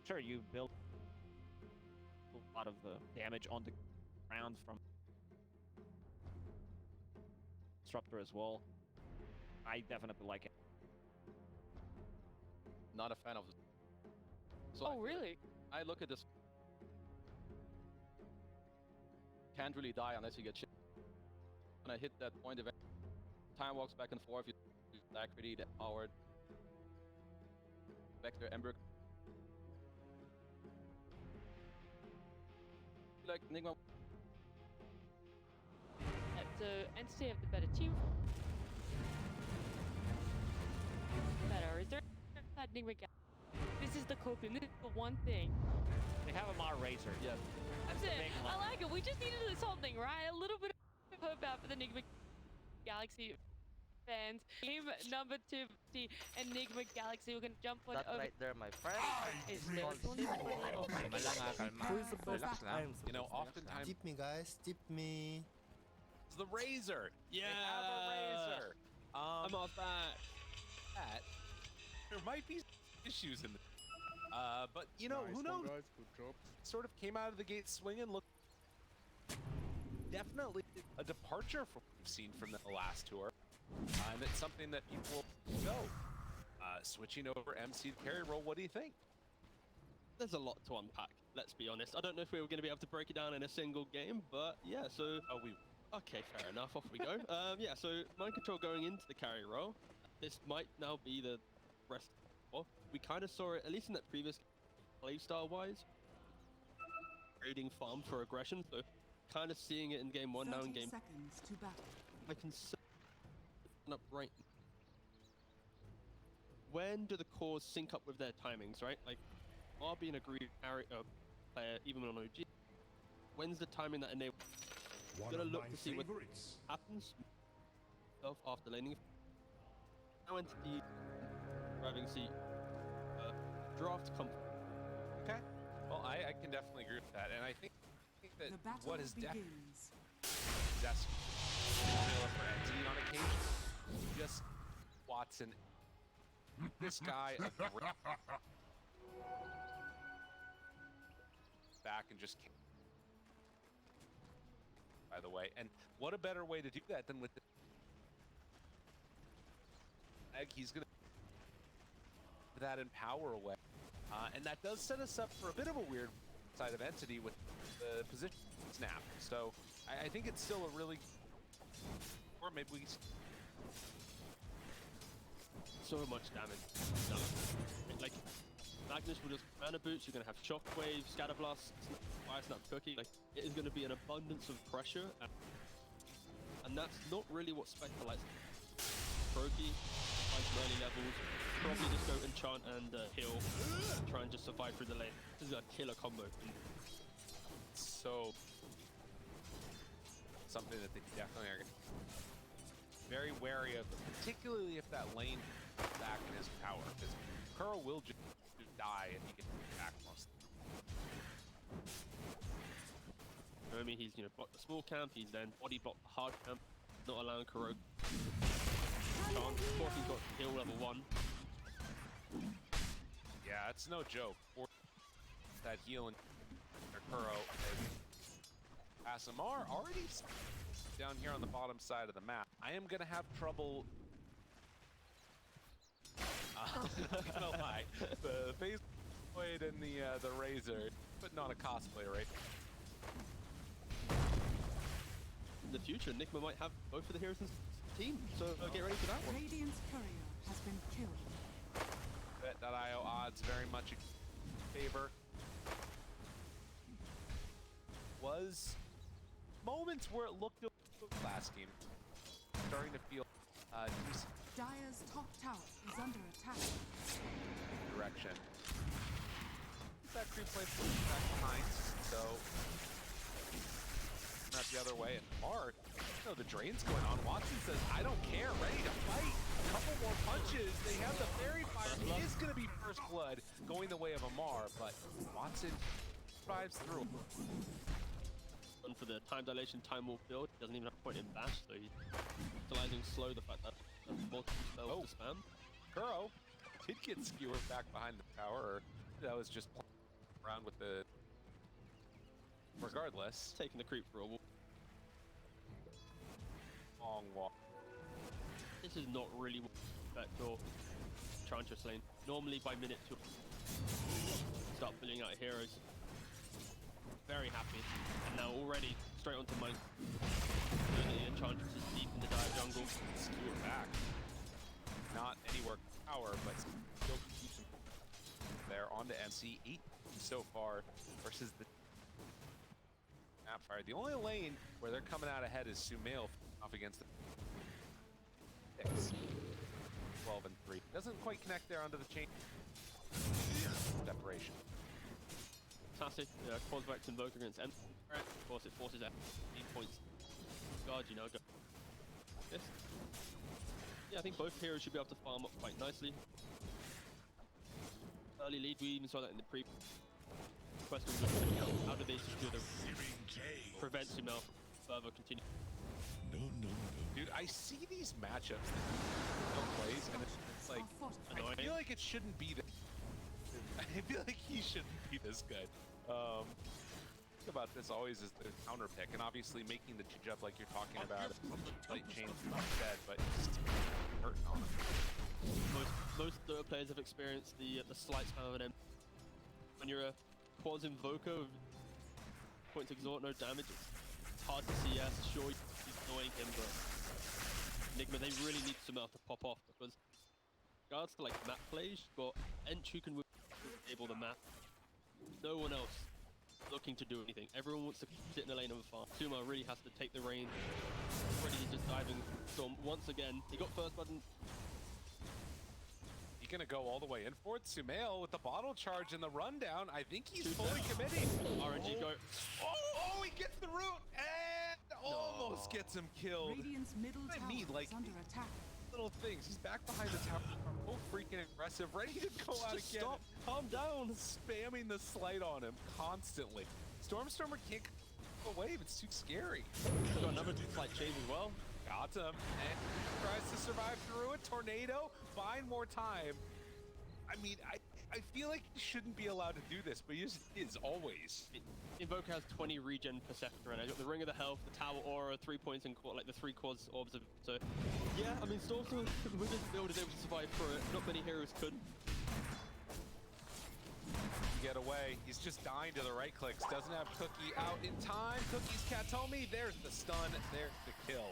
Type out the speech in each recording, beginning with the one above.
Sure, you build a lot of the damage on the ground from Disruptor as well. I definitely like it. Not a fan of it. So Oh, really? I look at this. Can't really die unless you get shit. When I hit that point, event, time walks back and forth. You stack pretty powered. Vector Ember. Like Nigma. So Entity have the better team. Better. Is there that Nigma? This is the coping. This is the one thing. They have a Mar Razor. Yeah. That's it. I like it. We just needed something, right? A little bit of hope out for the Nigma Galaxy fans. Game number 2, the Enigma Galaxy. We're gonna jump on That over. right there, my friend. Is called there Kalma lang ha, kalma. Who's the best? Relax lang. I'm You know, oftentimes Tip me, guys. Tip me. it's the Razor. Yeah. They have a Razor. I'm off that. There might be issues in the. But you know, who knows? Guys, good job. Sort of came out of the gate swinging. Look, definitely a departure from what we've seen from the last tour, and it's something that people know. Switching over MC to carry role. What do you think? There's a lot to unpack, let's be honest. I don't know if we were going to be able to break it down in a single game, but yeah, so... Oh, we. Okay, fair enough, off we go. Yeah, so mind control going into the carry role. This might now be the rest of. We kind of saw it, at least in that previous playstyle-wise, trading farm for aggression, so kind of seeing it in game 1, now in game 2. seconds to battle. I can set up right. When do the cores sync up with their timings, right? Like, are being agreed player even on OG? When's the timing that enables? Gonna look to see what happens after laning. Now into the driving seat. Draft comfort. Okay. Well, I can definitely agree with that, and I think that The battle what is definitely begins. possessed formula for Entity on occasion, just Watson. This guy back and just by the way, and what a better way to do that than with the egg. He's gonna that in power away, and that does set us up for a bit of a weird side of Entity with the position snap. So I think it's still a really, or maybe we So much damage. Like, Magnus will just mana boots, you're going to have shockwave, scatterblast, fire snap cookie. Like, it is going to be an abundance of pressure. And that's not really what Spectre likes. Croaky, find some early levels, probably just go enchant and heal, try and just survive through the lane. This is a killer combo. so something that they definitely are very wary of, particularly if that lane is back in his power, because Kuro will just die if he gets back most. I mean, he's, you know, blocked the small camp, he's then body blocked the hard camp, not allowing Kuro chance. Of course, he's got heal level 1. Yeah, it's no joke. Or that healing Kuro and Asamar already down here on the bottom side of the map. I am gonna have trouble. I'm not gonna lie, the face blade and the razor, putting on a cosplay, right? In the future, Nigma might have both of the heroes in his team, so get ready for that one. Radiant's courier has been killed. That IO odds very much in favor. Was moments where it looked last game, starting to feel decent Dire's top tower is under attack. direction. That creep play back behind, so not the other way. And Mark, you know, the drain's going on. Watson says, I don't care, ready to fight. A couple more punches. They have the fairy fire. It is going to be first blood going the way of Amar, but Watson drives through. And for the time dilation, time warp build, he doesn't even have a point in bash, so he's utilizing slow the fact that multiple spells to spam. Kuro did get skewered back behind the tower, or that was just around with the. Regardless, Taking the creep for a walk. long walk. This is not really what I expect or Enchantress lane. Normally by minute 2, start filling out heroes. Very happy. And now already straight onto mine. The Enchantress is deep in the dire jungle. Skew it back. Not anywhere power, but still keeps him there onto MC. 8 so far versus the Snapfire. The only lane where they're coming out ahead is Sumail off against the 6. 12 and 3. Doesn't quite connect there onto the chain. Separation. Fantastic. Quads back to invoke against M. Of course, it forces F 8 points. God, you know, go. This. Yeah, I think both heroes should be able to farm up quite nicely. Early lead, we even saw that in the pre. Question was, how do they secure the prevent Sumail from further continue? Dude, I see these matchups that no plays, and it's like, I feel like it shouldn't be this. I feel like he shouldn't be this good. Think about this always is the counter pick, and obviously making the change up like you're talking about, slight change instead, but just hurting on him. Most DOTA players have experienced the slight spam of an M. When you're a quads invoker, points exhort, no damage, it's hard to see. Yes, sure, he's annoying him, but Nigma, they really need Sumail to pop off because regards to like map plays, you've got Ench who can enable the map. No one else looking to do anything. Everyone wants to sit in the lane of a farm. Sumail really has to take the reign. Already he's just diving Storm once again. He got first button. He's gonna go all the way in for it. Sumail with the bottle charge and the rundown. I think he's fully committing. RNG go. Oh, he gets the root and almost gets him killed. Radiant's middle I tower mean, like, is under attack. little things. He's back behind the tower. So freaking aggressive, ready to go out Just again. stop. Calm down. Spamming the slight on him constantly. Stormstormer can't go wave. It's too scary. Got another slight change as well. Got him. And tries to survive through it. Tornado. Buying more time. I mean, I feel like he shouldn't be allowed to do this, but he just is always. Invoker has 20 regen per second right now. He's got the Ring of the Health, the Tower Aura, 3 points, and like the 3 quads orbs of. So, yeah, I mean, Stormstorm with his build is able to survive through it. Not many heroes could. Get away. He's just dying to the right clicks. Doesn't have Cookie out in time. Cookie's Katomi. There's the stun. There's the kill.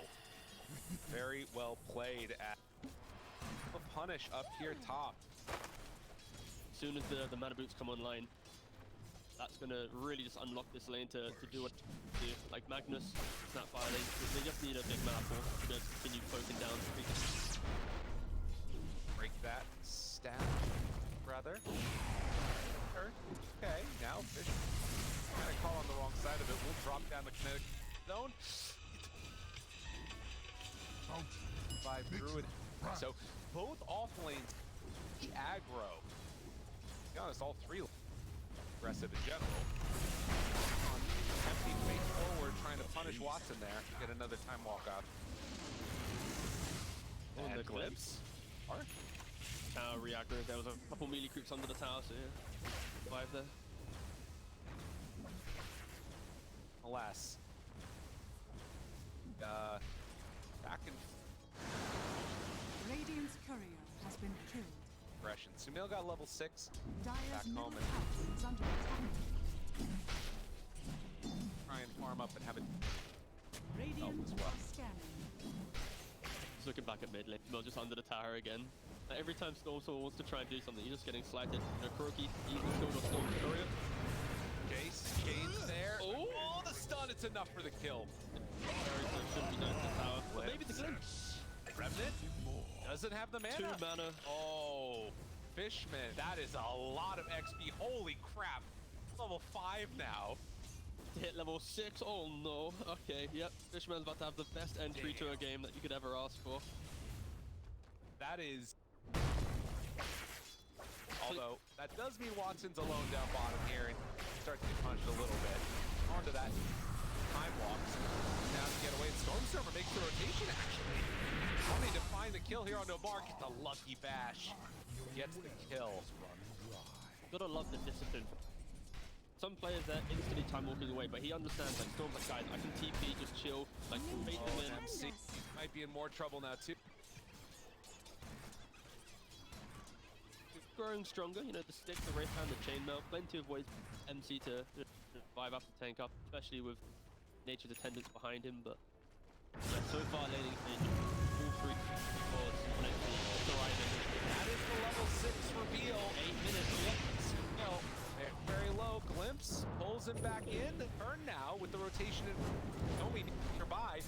Very well played at the punish up here top. As soon as the mana boots come online, that's gonna really just unlock this lane to do what do. Like Magnus, Snapfire, they just need a big mana pool to continue poking down. Break that stab, brother. Okay, now Fish kind of caught on the wrong side of it. We'll drop down the kinetic zone. Survive through it. So both off lanes, the aggro. To be honest, all three aggressive in general. Empty face forward, trying to punish Watson there. Get another time walk out. On And the glimpse. Tower reactor. There was a couple melee creeps under the tower, so yeah. Survive there. Alas. Back in Radiant's courier has been killed. progression. Sumail got level 6. Dire's Back middle home tower and is under attack. try and farm up and have it Radiant as well. are scanning. Just looking back at mid lane, Mel just under the tower again. Every time Stormstorm wants to try and do something, he's just getting slighted. You know, Kuroki, easily killed or Storm Courier. Jace, James there. Oh, the stun, it's enough for the kill. Very close, shouldn't be going to the tower. But maybe the glimpse. Remnant doesn't have the mana. 2 mana. Oh, Fishman, that is a lot of XP. Holy crap. Level 5 now. To hit level 6. Oh no. Okay, yep. Fishman's about to have the best entry to a game that you could ever ask for. That is... Although, that does mean Watson's alone down bottom here and starts to get punched a little bit. Onto that time walks. Now to get away. Stormstormer makes the rotation, actually. Wanting to find the kill here on Nobar. Gets a lucky bash. Gets the kill. Gotta love the discipline. some players they're instantly time walking away, but he understands like Storm's like, guys, I can TP, just chill, like bait them in. MC might be in more trouble now too. Growing stronger, you know, the stick, the wrist hand, the chainmail, plenty of ways for MC to revive up and tank up, especially with nature's attendance behind him. But yeah, so far laning stage, all three scores on MC, thriving. That is the level 6 reveal. 8 minutes. No, very low. Glimpse pulls him back in. The turn now with the rotation and Omi nearby.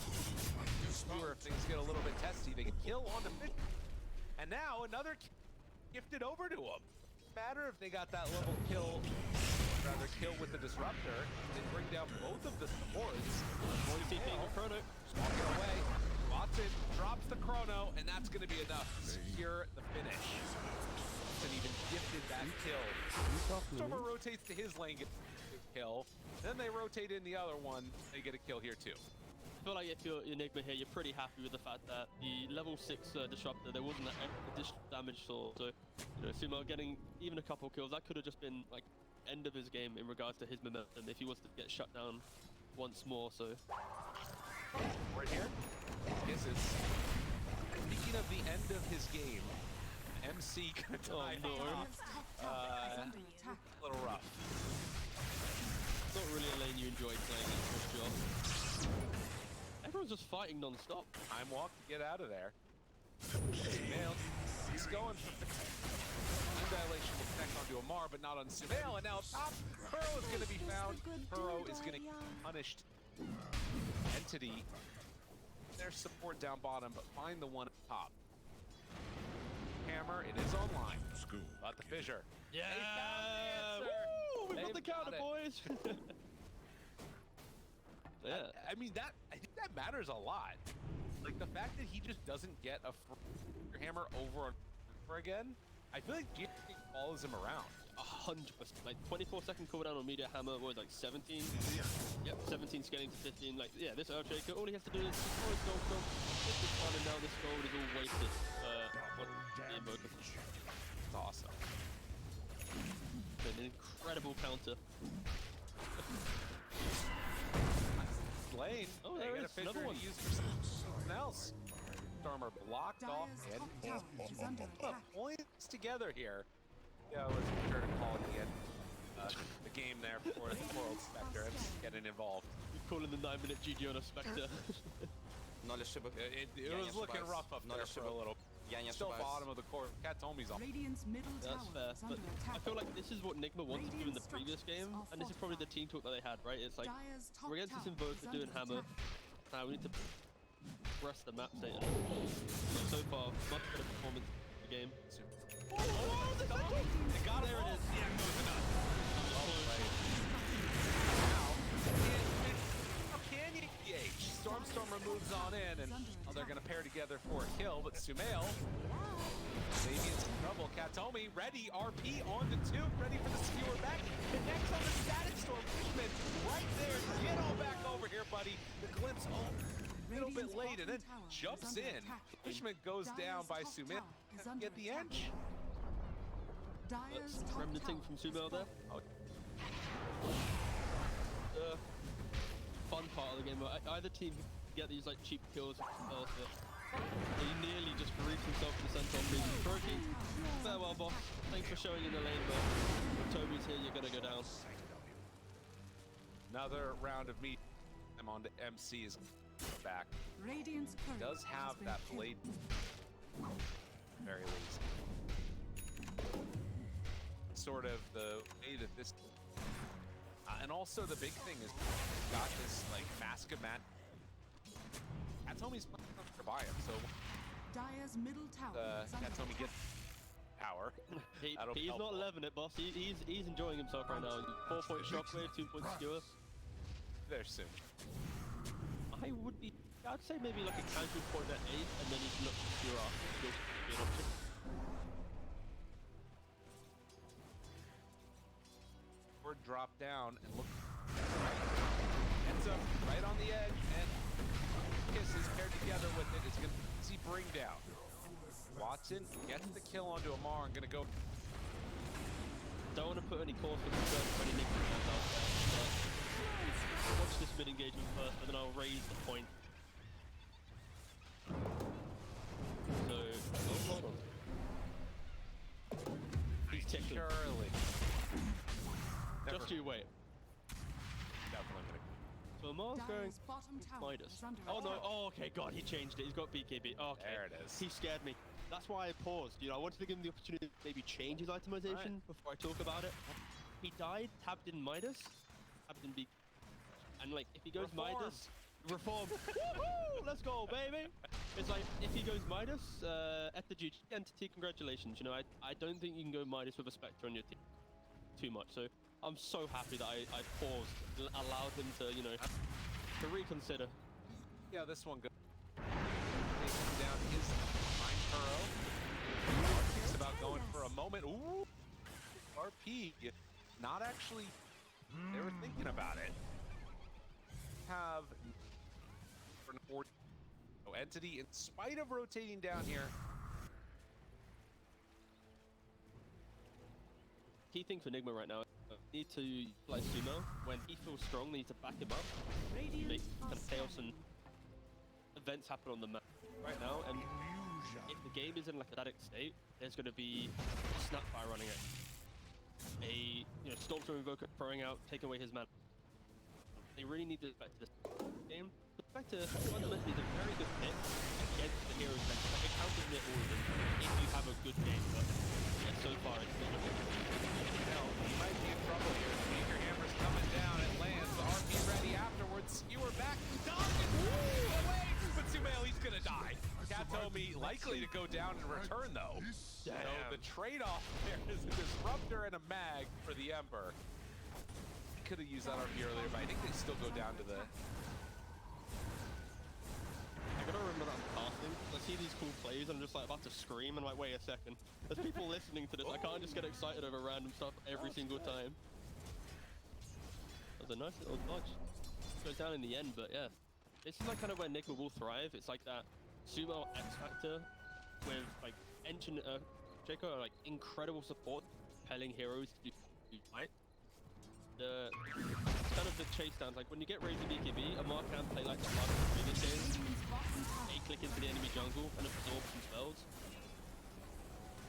Sure, if things get a little bit testy, they can kill on the fish. And now another gifted over to him. Matter if they got that level kill, rather kill with the disruptor. They bring down both of the supports. Chrono. Walking away. Watson drops the chrono, and that's going to be enough to secure the finish. And even gifted that kill. Stormer rotates to his lane, gets a kill. Then they rotate in the other one. They get a kill here too. I feel like if you're Nigma here, you're pretty happy with the fact that the level 6 disruptor, there wasn't that additional damage source. So, you know, Sumo getting even a couple kills, that could have just been like end of his game in regards to his momentum if he was to get shut down once more. So, Right here. This is speaking of the end of his game. MC gonna die. no. Dire's top tower is under attack. A little rough. not really a lane you enjoy playing in this job. Everyone's just fighting non-stop. Time walk to get out of there. Sumail, he's going for Annihilation will connect onto Amar, but not on Sumail. And now up top, Burrow is going to be found. Burrow is going to get punished. Entity, there's support down bottom, but find the one up top. Hammer, it is online. But the fissure. Yeah! They found the answer. Woo! We got They've the counter, got it. boys! Yeah. I mean, I think that matters a lot. Like, the fact that he just doesn't get a hammer over and over again, I feel like Jika follows him around. 100%. Like 24-second cooldown on media hammer was like 17. Yep, 17 scaling to 15. Like, yeah, this Earthshaker, all he has to do is destroy his gold stone, hit this one, and now this gold is all wasted. What the invoker. It's awesome. An incredible counter. Lane. Oh, they there get is a fissure another one. to use for something else. Stormer blocked off Dire's top tower is under put attack. points together here. Yeah, I was sure to call it the end. The game there before the World Spectre and getting involved. You're calling the 9-minute GG on a Spectre. It was looking rough up there for a little. Still bottom of the court. Katomi's on. Radiant's middle That's fair, tower is but under I attack. feel like this is what Nigma wanted to do in the previous game, Structures are and this is probably the team talk that they had, right? It's like, Dire's top we're against this tower invoker is doing under hammer, attack. we need to press the map state. So far, much better performance in the game. Oh, they got it. There it is. Yeah, goes the nut. Now, can you engage? Stormstormer moves on in, and they're going to pair together for a kill, but Sumail, maybe it's in trouble. Katomi, ready, RP on the 2, ready for the skewer back. Connects on the static storm. Fishman, right there. Get on back over here, buddy. The glimpse, a little bit late, and then jumps in. Fishman goes down by Sumail. Get the edge. Dire's top Remnanting tower from is Sumail there. Fun part of the game where either team get these like cheap kills themselves, but he nearly just reached himself to the center on being Croaky. Farewell, boss. Thanks for showing in the lane, but when Toby's here, you're gonna go down. Another round of meat. I'm on to MC is back. Radiant's courier Does have has been that killed. blade. Very lazy. Sort of the way that this. And also the big thing is got this like mask of mat. Katomi's by him, so Dire's middle tower is under Katomi attack. gets power. That'll be He's not helpful. loving it, boss. He's enjoying himself right now. 4-point shockwave, 2-point skewer. There soon. I'd say maybe like a casual point at 8, and then you can look to skewer after. Still be an option. Or drop down and look. Ends up right on the edge, and Kiss is paired together with it. It's gonna see bring down. Watson gets the kill onto Amar and gonna go. Don't don't want to put any cause for concern for any Nigma fans out there, but I'll watch this mid engagement first, and then I'll raise the point. So, hold on. He's tickling. Surely. Just you wait. Definitely gonna. So Amar's going Dire's bottom tower Midas. is under Oh no, attack. oh okay, God, he changed it. He's got BKB. Okay. There it is. He scared me. That's why I paused. You know, I wanted to give him the opportunity to maybe change his itemization before I talk about it. He died, tapped in Midas, tapped in B. And like, if he goes Reform. Midas, reform. Woohoo! Let's go, baby! It's like, if he goes Midas, at the jika entity, congratulations. You know, I don't think you can go Midas with a Spectre on your team too much. So I'm so happy that I paused, and allowed him to, you know, to reconsider. Yeah, this one goes. Taking down his Mind Furrow. Thinks about going for a moment. Ooh! RP. Not actually. They were thinking about it. Have. No entity, in spite of rotating down here. Key thing for Nigma right now, need to utilize Sumo. When he feels strong, they need to back him up. Make kind of chaos and events happen on the map right now. And if the game is in like a static state, there's going to be a Snapfire running it. A Stormstorm Invoker throwing out, taking away his mana. They really need to get back to this game. The Spectre fundamentally is a very good pick against the heroes deck. Like, it counters near all of them if you have a good game, but yeah, so far it's not looking good. Now, he might be in trouble here. Major Hammer's coming down. It lands. RP ready afterwards. Skewer back. Target. Woo! Away! But Sumail, he's gonna die. Katomi likely to go down and return, though. So the trade-off there is a Disruptor and a Mag for the Ember. Could have used that RP earlier, but I think they still go down to the... I gotta remember that I'm casting. I see these cool plays and I'm just like about to scream and like, wait a second. There's people listening to this. I can't just get excited over random stuff every single time. That was a nice little dodge. Goes down in the end, but yeah. This is like kind of where Nigma will thrive. It's like that Sumo X Factor with like Enchant Jika are like incredible support, compelling heroes to do fight. It's kind of the chase downs, like when you get raised to BKB, Amar can play like the last previous games, A-click into the enemy jungle and absorb some spells.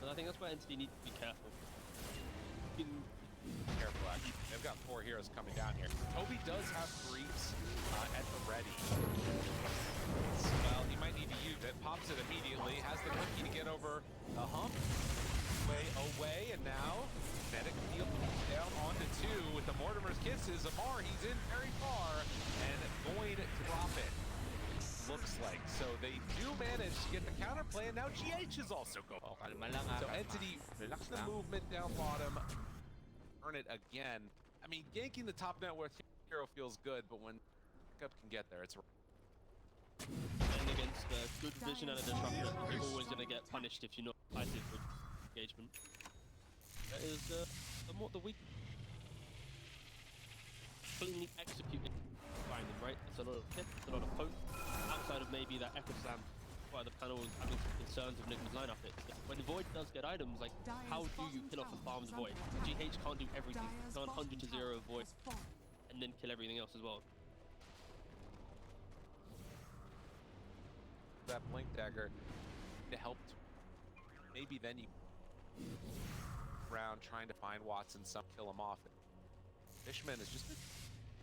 And I think that's where Entity needs to be careful. Careful, actually. They've got 4 heroes coming down here. Toby does have creeps at the ready. Well, he might need to use it. Pops it immediately. Has the cookie to get over the hump. Way away, and now Medic field down onto 2 with the Mortimer's Kisses. Amar, he's in very far and going to drop it. Looks like. So they do manage to get the counter play, and now GH is also going. So Entity, the movement down bottom. Earn it again. I mean, ganking the top net worth hero feels good, but when pickup can get there, it's And against good vision and a disruptor, you're always going to get punished if you're not decisive with engagement. That is somewhat the weak. Cleanly executed. Find them, right? It's a lot of hit, it's a lot of poke. Outside of maybe that Echo Slam, why the panel is having some concerns of Nigma's lineup. When Void does get items, like, how do you kill off a farm the Void? GH can't do everything. You can't 100 to 0 Void and then kill everything else as well. that Blink Dagger to help. Maybe then you around trying to find Watson, some kill him off. Fishman is just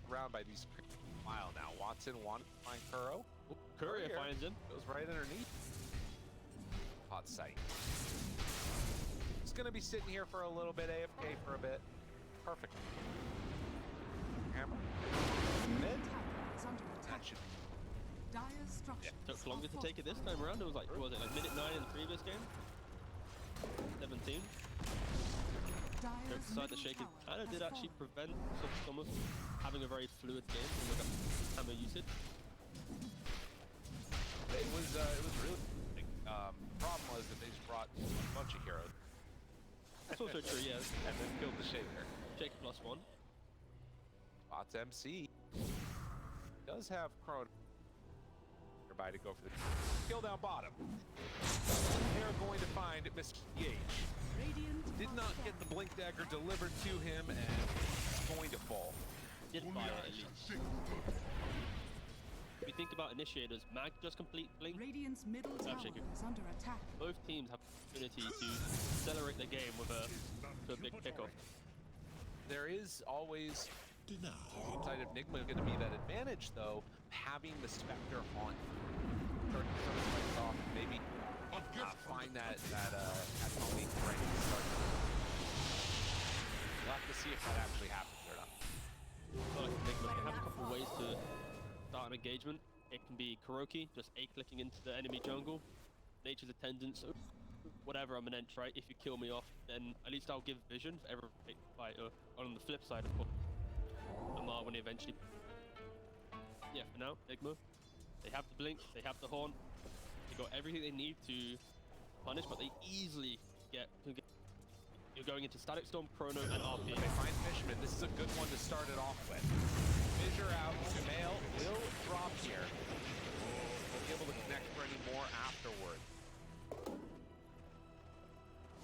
around by these mile now. Watson wanted to find Kuro. Courier finds him. Goes right underneath. Hot sight. He's gonna be sitting here for a little bit, AFK for a bit. Perfect. Hammer. Mid. That should. Took longer to take it this time around. It was like, what was it, like minute 9 in the previous game? 17. Joke aside, the shaking kind of did actually prevent some of having a very fluid game with the hammer usage. It was really big. Problem was that they just brought a bunch of heroes. That's also true, yes. And then killed the Shaker. Shake +1. Bots MC does have Chrono. By to go for the kill down bottom. They're going to find Mr. Gage. Radiant Did not get the blink dagger delivered to him, and it's going to fall. Did buy it at least. If you think about initiators, Mag just complete blink. Radiant's middle tower shaking. is under attack. Both teams have the opportunity to accelerate the game with a big kickoff. There is always inside of Nigma going to be that advantage, though, having the Spectre on. Off, maybe find that Tony right to start. We'll have to see if that actually happens or not. Well, like Nigma can have a couple of ways to start an engagement. It can be Kuroki, just A-clicking into the enemy jungle. Nature's Attendants, whatever, I'm an ent, right? If you kill me off, then at least I'll give vision for every fight. On the flip side, of course, Amar when he eventually... Yeah, for now, Nigma, they have the blink, they have the horn, they got everything they need to punish, but they easily get... You're going into Static Storm, Chrono, and RP. They find Fishman. This is a good one to start it off with. Fissure out. Sumail will drop here. We'll be able to connect for any more afterward.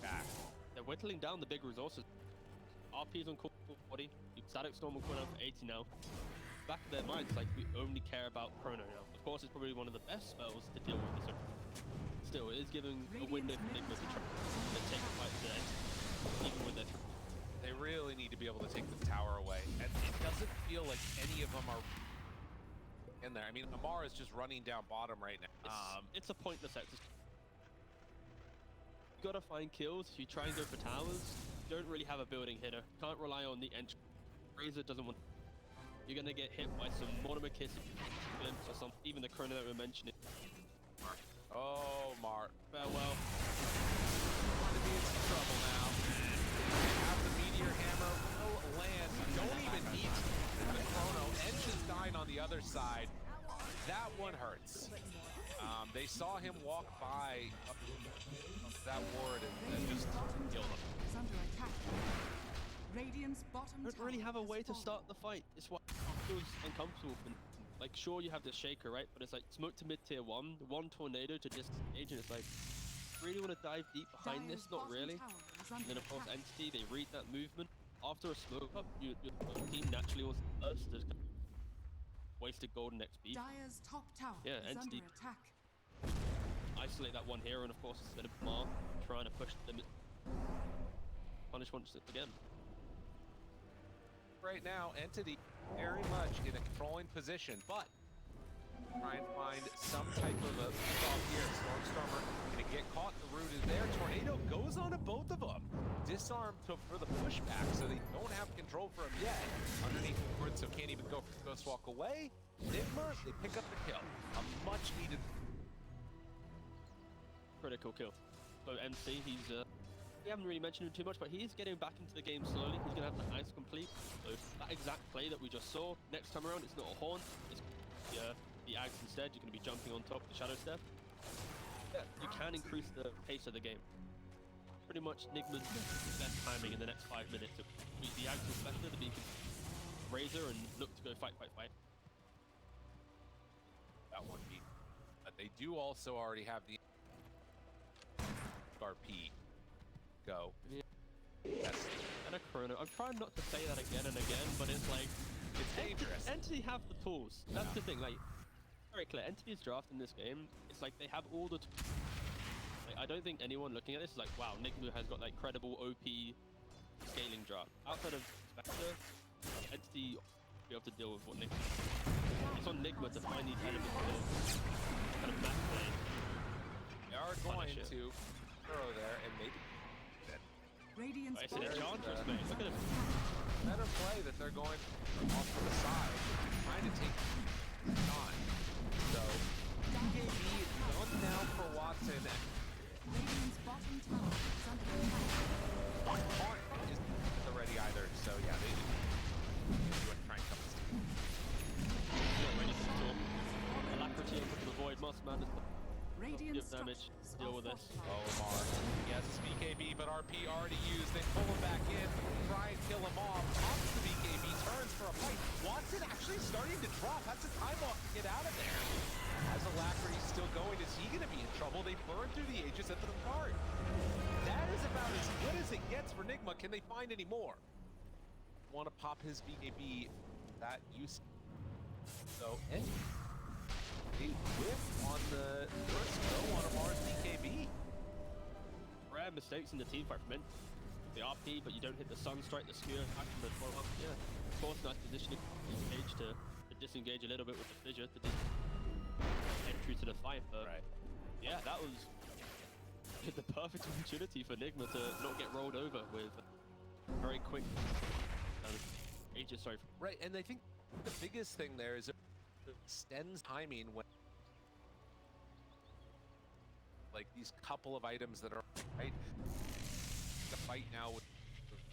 Back. They're whittling down the big resources. RP's on cool 40. Static Storm will come out for 80 now. Back of their minds, like, we only care about Chrono now. Of course, it's probably one of the best spells to deal with this. Still, it is giving a window for Nigma to try to take a fight to the end, even with their... They really need to be able to take the tower away. And it doesn't feel like any of them are in there. I mean, Amar is just running down bottom right now. It's a pointless exercise. You gotta find kills. If you try and go for towers, you don't really have a building hitter. Can't rely on the entry. Razor doesn't want... You're gonna get hit by some Mortimer Kiss, glimpse or something. Even the Chrono that we were mentioning. Oh, Mar. Farewell. Want to be in some trouble now. They have the Meteor Hammer. Will land. Don't even need the Chrono. Edge is dying on the other side. That one hurts. They saw him walk by that ward and just killed him. Is under attack. Radiant's bottom Don't really have a tower way has to fallen. start the fight. It's what feels uncomfortable. Like, sure, you have the shaker, right? But it's like smoke to mid tier 1, one tornado to just engage, and it's like, really want to dive deep behind this? Dire's Not bottom really. tower is And under then of course attack. Entity, they read that movement. After a smoke up, your team naturally was first. There's wasted golden XP. Dire's top tower Yeah, is Entity. under attack. Isolate that one hero, and of course instead of Mar, trying to push them, punish once again. Right now, Entity very much in a controlling position, but try and find some type of a off here. Stormstormer gonna get caught. The root is there. Tornado goes on to both of them. Disarm for the pushback, so they don't have control for him yet. Underneath the ward, so can't even go Ghost Walk away. Nigma, they pick up the kill. A much needed. Critical kill. So MC, he's we haven't really mentioned him too much, but he's getting back into the game slowly. He's gonna have the ice complete. So that exact play that we just saw, next time around, it's not a horn. It's the axe instead. You're gonna be jumping on top of the shadow step. Yeah, you can increase the pace of the game. Pretty much Nigma's best timing in the next 5 minutes. To beat the axe inspector, the beacon razor, and look to go fight. That one beat. But they do also already have the RP go. Yeah. Yes. And a Chrono. I'm trying not to say that again and again, but it's like, It's dangerous. Entity have the tools. That's the thing. Like, very clear. Entity's draft in this game. It's like they have all the. Like, I don't think anyone looking at this is like, wow, Nigma has got like credible OP scaling draft. Outside of Spectre, Entity will be able to deal with what Nigma. It's on Nigma to find these elements to kind of match play. They are going to throw there and maybe. Radiant's It's an bottom enchantress, tower mate. is Look at under him. attack. Better play that they're going off to the side, trying to take on. So, DKB done now for Watson. Radiant's bottom tower is under attack. Hart isn't already either, so yeah, they would try and come this team. Not ready for the storm. Alacrity able to avoid Moss Madness. Radiant Give damage. structures Deal are with this. Oh, Mar. He has his BKB, but RP already used. They pull him back in, try and kill him off. Pops the BKB, turns for a fight. Watson actually starting to drop. Has a time off to get out of there. Has a Alacrity's still going. Is he going to be in trouble? They burn through the Aegis at the card. That is about as good as it gets for Nigma. Can they find any more? Want to pop his BKB that use. So, a whiff on the first go on Amar's BKB. Rare mistakes in the team fight from the RP, but you don't hit the Sunstrike, the Skewer, back from the 12 up. Yeah, of course, nice positioning to disengage a little bit with the fissure to entry to the fight. But yeah, that was the perfect opportunity for Nigma to not get rolled over with very quick Aegis. Sorry. Right, and I think the biggest thing there is it extends timing when like these couple of items that are right. The fight now with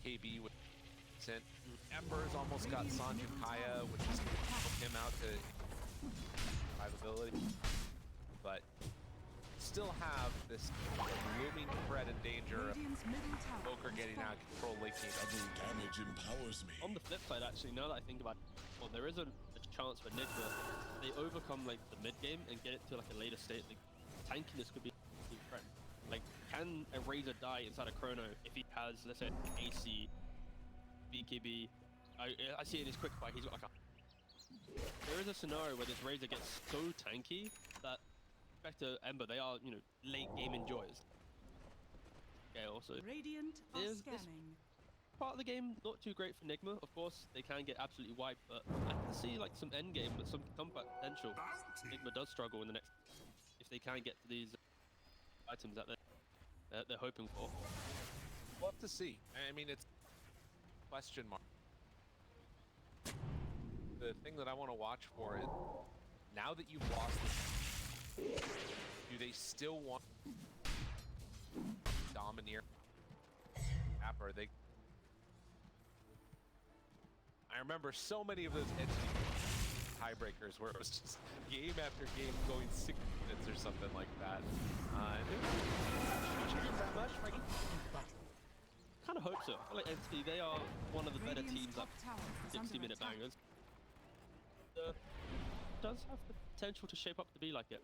KB with Sent. Ember's almost got Sanju Kaya, which is help him out to survivability. But still have this looming threat and danger of Poker getting out of control late game. Double damage empowers me. On the flip side, actually, now that I think about it, well, there is a chance for Nigma. They overcome like the mid game and get it to like a later state. Like, tankiness could be a threat. Like, can a Razor die inside a Chrono if he has, let's say, AC, BKB? I see in his quick fight, he's got like a. There is a scenario where this Razor gets so tanky that Spectre, Ember, they are, you know, late game enjoyers. Okay, also. Radiant are scanning. Part of the game, not too great for Nigma. Of course, they can get absolutely wiped, but I can see like some end game, some comeback potential. Nigma does struggle in the next, if they can get to these items that they're hoping for. We'll have to see. I mean, it's question mark. The thing that I want to watch for is, now that you've lost this, do they still want domineer app, or they? I remember so many of those tiebreakers where it was just game after game going 6 minutes or something like that. That much? Kind of hope so. I feel like NT, they are one of the better teams at 60-minute bangers. Does have the potential to shape up to be like it.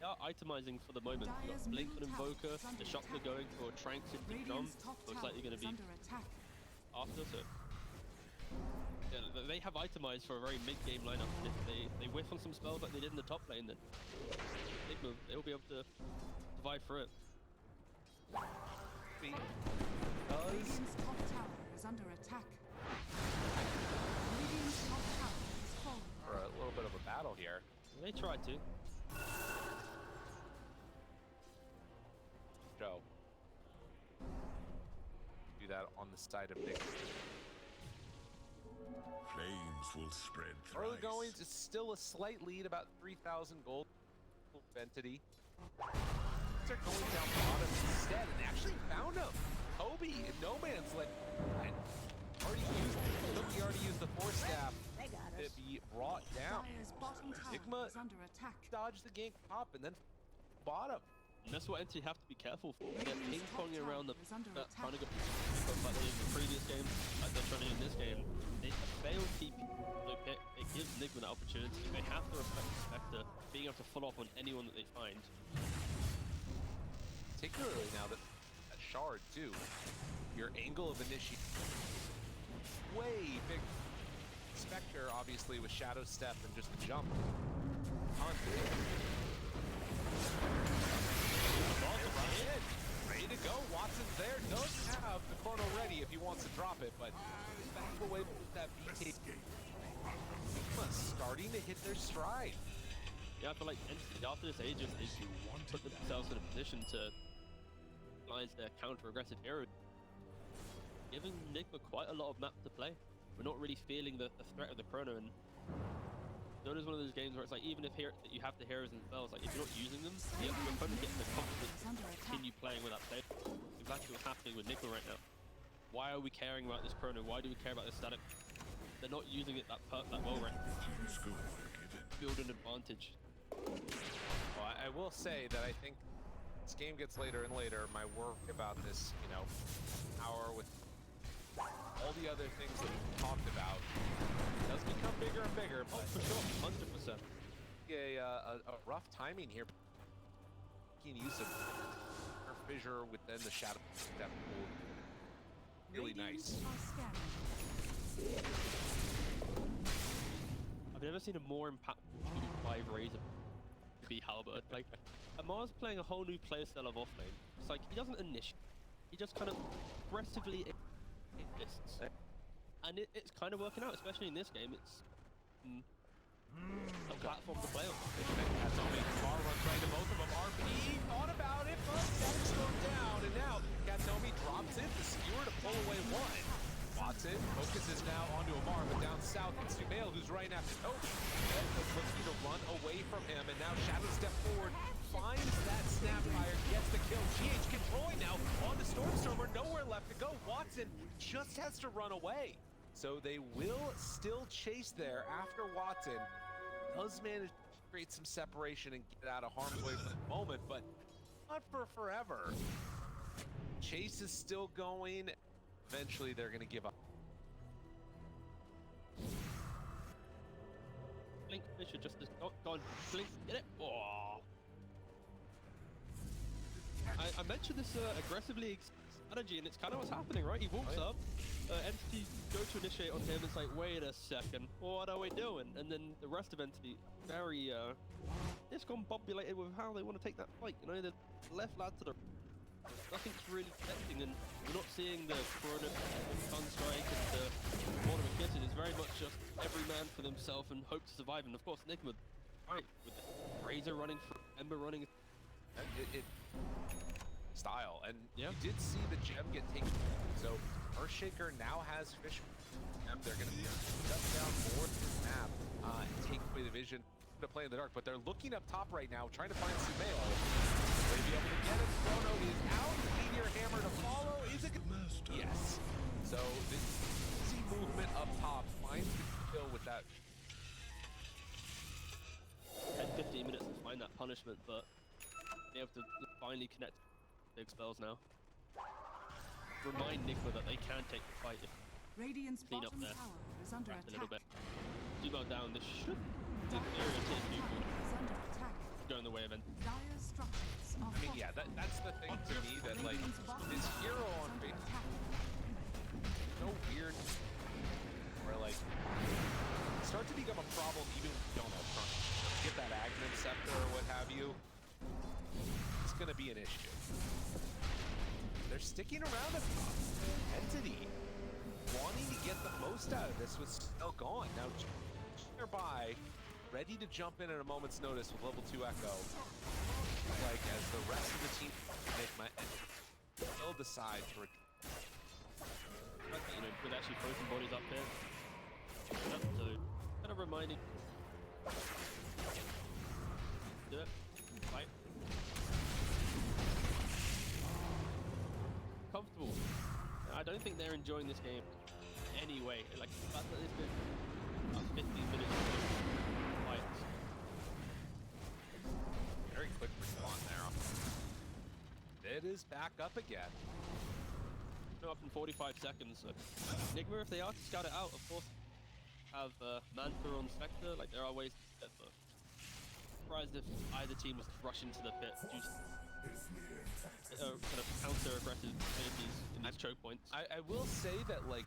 They are itemizing for the moment. You've got Blink and Invoker, the shots are going for Tranks into Dom. Looks like they're going to be after, so yeah, they have itemized for a very mid-game lineup. And if they whiff on some spells like they did in the top lane, then Nigma, they'll be able to survive through it. Radiant's top tower is under attack. Radiant's top tower is falling. For a little bit of a battle here. They tried to. Joe. Do that on the side of Nick. Flames will spread thrice. Early goings is still a slight lead, about 3,000 gold entity. They're going down bottom instead, and they actually found him. Kobe in no man's land. And already used the force staff to be brought down. Dire's bottom tower Nigma is under attack. dodged the gank pop and then bottom. And that's what NT have to be careful for. They're Radiant's ping-ponging top around the tower is under trying to attack. go like they did in the previous game, like they're trying to do in this game. They fail TP. It gives Nigma that opportunity. They have to respect the Spectre, being able to follow up on anyone that they find. Particularly now that shard too. Your angle of initiation way big. Spectre obviously with Shadow Step and just jump. Ready to go. Watson's there. Does have the chrono ready if he wants to drop it, but back away with that BK. Starting to hit their stride. Yeah, I feel like after this Aegis, they put themselves in a position to utilize their counter-aggressive hero, giving Nigma quite a lot of map to play. We're not really feeling the threat of the chrono, and Dota is one of those games where it's like, even if you have the heroes and spells, like if you're not using them, your opponent gets the confidence to continue playing with that play. Exactly what's happening with Nigma right now. Why are we caring about this chrono? Why do we care about this static? They're not using it that well right now. Build an advantage. Well, I will say that I think this game gets later and later. My work about this, you know, power with all the other things that we've talked about does become bigger and bigger. Oh, for sure, 100%. a rough timing here. Making use of her fissure within the shadow step pool. Really nice. I've never seen a more impactful 5 Razor be Halberd. Like, Amar's playing a whole new playstyle of offlane. It's like, he doesn't initiate. He just kind of aggressively exists. And it's kind of working out, especially in this game. It's a platform to play on. Katomi, Bar runs right to both of them. RP thought about it, but that slowed down. And now Katomi drops it, the skewer to pull away one. Watson focuses now onto Amar, but down south it's Sumail who's right after Toby. Looking to run away from him, and now Shadow step forward, finds that Snapfire, gets the kill. GH controlling now on the Stormstormer, nowhere left to go. Watson just has to run away. So they will still chase there after Watson does manage to create some separation and get out of harm's way for the moment, but not for forever. Chase is still going. Eventually they're going to give up. Blink Fisher just has gone. Blink, get it? Oh. I mentioned this aggressively strategy, and it's kind of what's happening, right? He walks up, Entity go to initiate on him, it's like, wait a second, what are we doing? And then the rest of Entity, very discombobulated with how they want to take that fight. You know, the left lad to the nothing's really connecting, and we're not seeing the Corona Sunstrike and the Mortar of Kitten. It's very much just every man for themselves and hope to survive. And of course, Nigma, right, with the Razor running, Ember running. Style, and you did see the gem get taken. So Earthshaker now has Fish. They're going to be shut down more map and take away the vision to play in the dark, but they're looking up top right now, trying to find Sumail. Will they be able to get it? Chrono is out. Meteor Hammer to follow. Is it? Yes. So this easy movement up top finds the kill with that. 10-15 minutes to find that punishment, but they have to finally connect big spells now. Remind Nigma that they can take the fight if Radiant's clean up bottom there tower is under a little attack. bit. Dumo down, this should in theory take people Is under attack. go in the way of it. Dire structures are I mean, yeah, that's the thing to me that, like, this hero on base, no weird, where, like, start to become a problem even if you don't have front. Get that Aghanim Scepter or what have you, it's going to be an issue. They're sticking around at top. Entity wanting to get the most out of this was still gone. Now, nearby, ready to jump in at a moment's notice with level 2 Echo. Like, as the rest of the team Nigma will decide to You know, with actually broken bodies up here. So, kind of reminding. Do it. Fight. Comfortable. I don't think they're enjoying this game anyway. Like, the fact that it's been about 15 minutes of fights. very quick respawn there. It is back up again. Up in 45 seconds. So Nigma, if they are to scout it out, of course, have Mantha on Spectre. Like, there are ways to get, but surprised if either team was to rush into the pit due to kind of counter-aggressive abilities in these choke points. I will say that, like,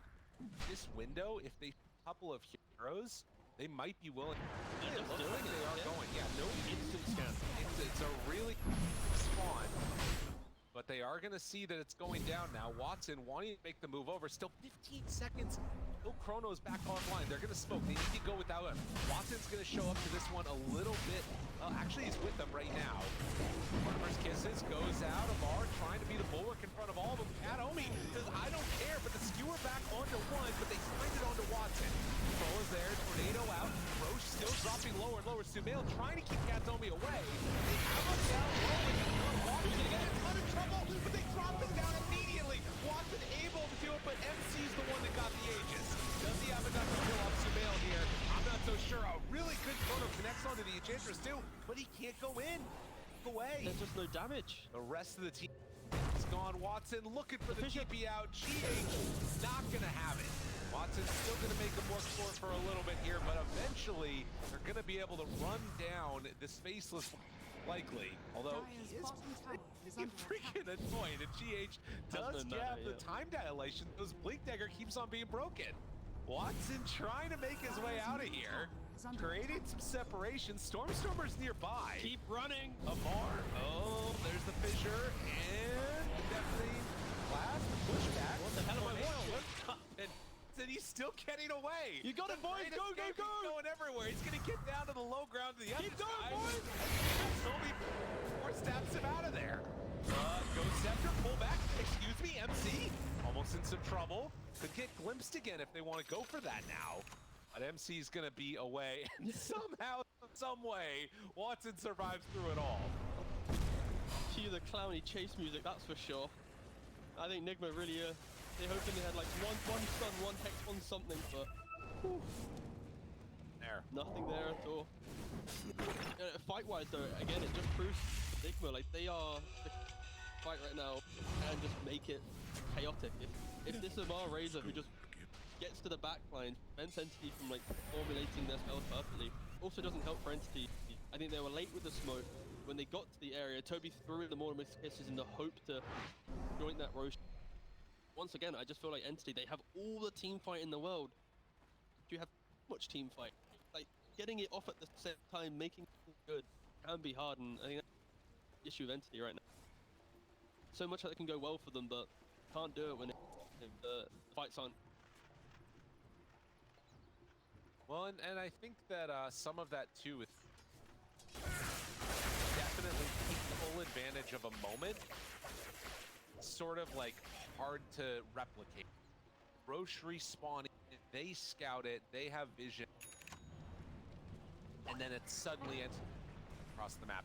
this window, if they a couple of heroes, they might be willing. Yeah, It looks doing like it, they are yeah. going. Yeah, no Instant scan. It's a really spawn. But they are going to see that it's going down now. Watson wanting to make the move over. Still 15 seconds. No Chrono's back online. They're going to smoke. They need to go without him. Watson's going to show up to this one a little bit. Actually, he's with them right now. Farmer's Kisses goes out. Amar trying to be the bulwark in front of all of them. Katomi says, I don't care. But the skewer back onto one, but they find it onto Watson. Troll is there. Tornado out. Roche still dropping lower and lower. Sumail trying to keep Katomi away. They have him down low. Watson going to get in a ton of trouble, but they drop him down immediately. Watson able to do it, but MC's the one that got the Aegis. Does he have enough to kill off Sumail here? I'm not so sure. A really good photo connects onto the Enchantress too, but he can't go in. Go away. There's just no damage. The rest of the team is gone. Watson looking for the TP out. GH not going to have it. Watson's still going to make him work for it for a little bit here, but eventually they're going to be able to run down this faceless likely. Although Dire's he is bottom tower is pretty under freaking attack. annoyed, and GH does Doesn't matter, have the yeah. time dilation. Those Blink Dagger keeps on being broken. Watson trying to make his way out of here, creating some separation. Stormstormer's nearby. Keep running. Amar. Oh, there's the fissure, and definitely blast, the pushback. What the hell am I Formation. watching? And he's still getting away. You got it, boys. Great Go, go, escape. go. He's going everywhere. He's going to get down to the low ground to the other Keep going, side. boys. Toby stabs him out of there. Ghost Scepter, pull back. Excuse me, MC. Almost in some trouble. Could get glimpsed again if they want to go for that now. But MC's going to be away. And somehow, some way, Watson survives through it all. Cue the clowny chase music, that's for sure. I think Nigma really, they're hoping they had like one stun, one hex, one something, but whew, There. nothing there at all. Fight-wise though, again, it just proves Nigma, like they are the fight right now and just make it chaotic. If this Amar Razor who just gets to the backline, prevents Entity from like formulating their spells perfectly, also doesn't help for Entity. I think they were late with the smoke. When they got to the area, Toby threw in the Mortimer Kisses in the hope to join that roast. Once again, I just feel like Entity, they have all the team fight in the world. You have much team fight. Like, getting it off at the same time, making it good, can be hard, and I think that's the issue of Entity right now. So much that can go well for them, but can't do it when the fights aren't. Well, and I think that some of that too with definitely take full advantage of a moment. Sort of like hard to replicate. Roche respawning, they scout it, they have vision, and then it suddenly ends across the map.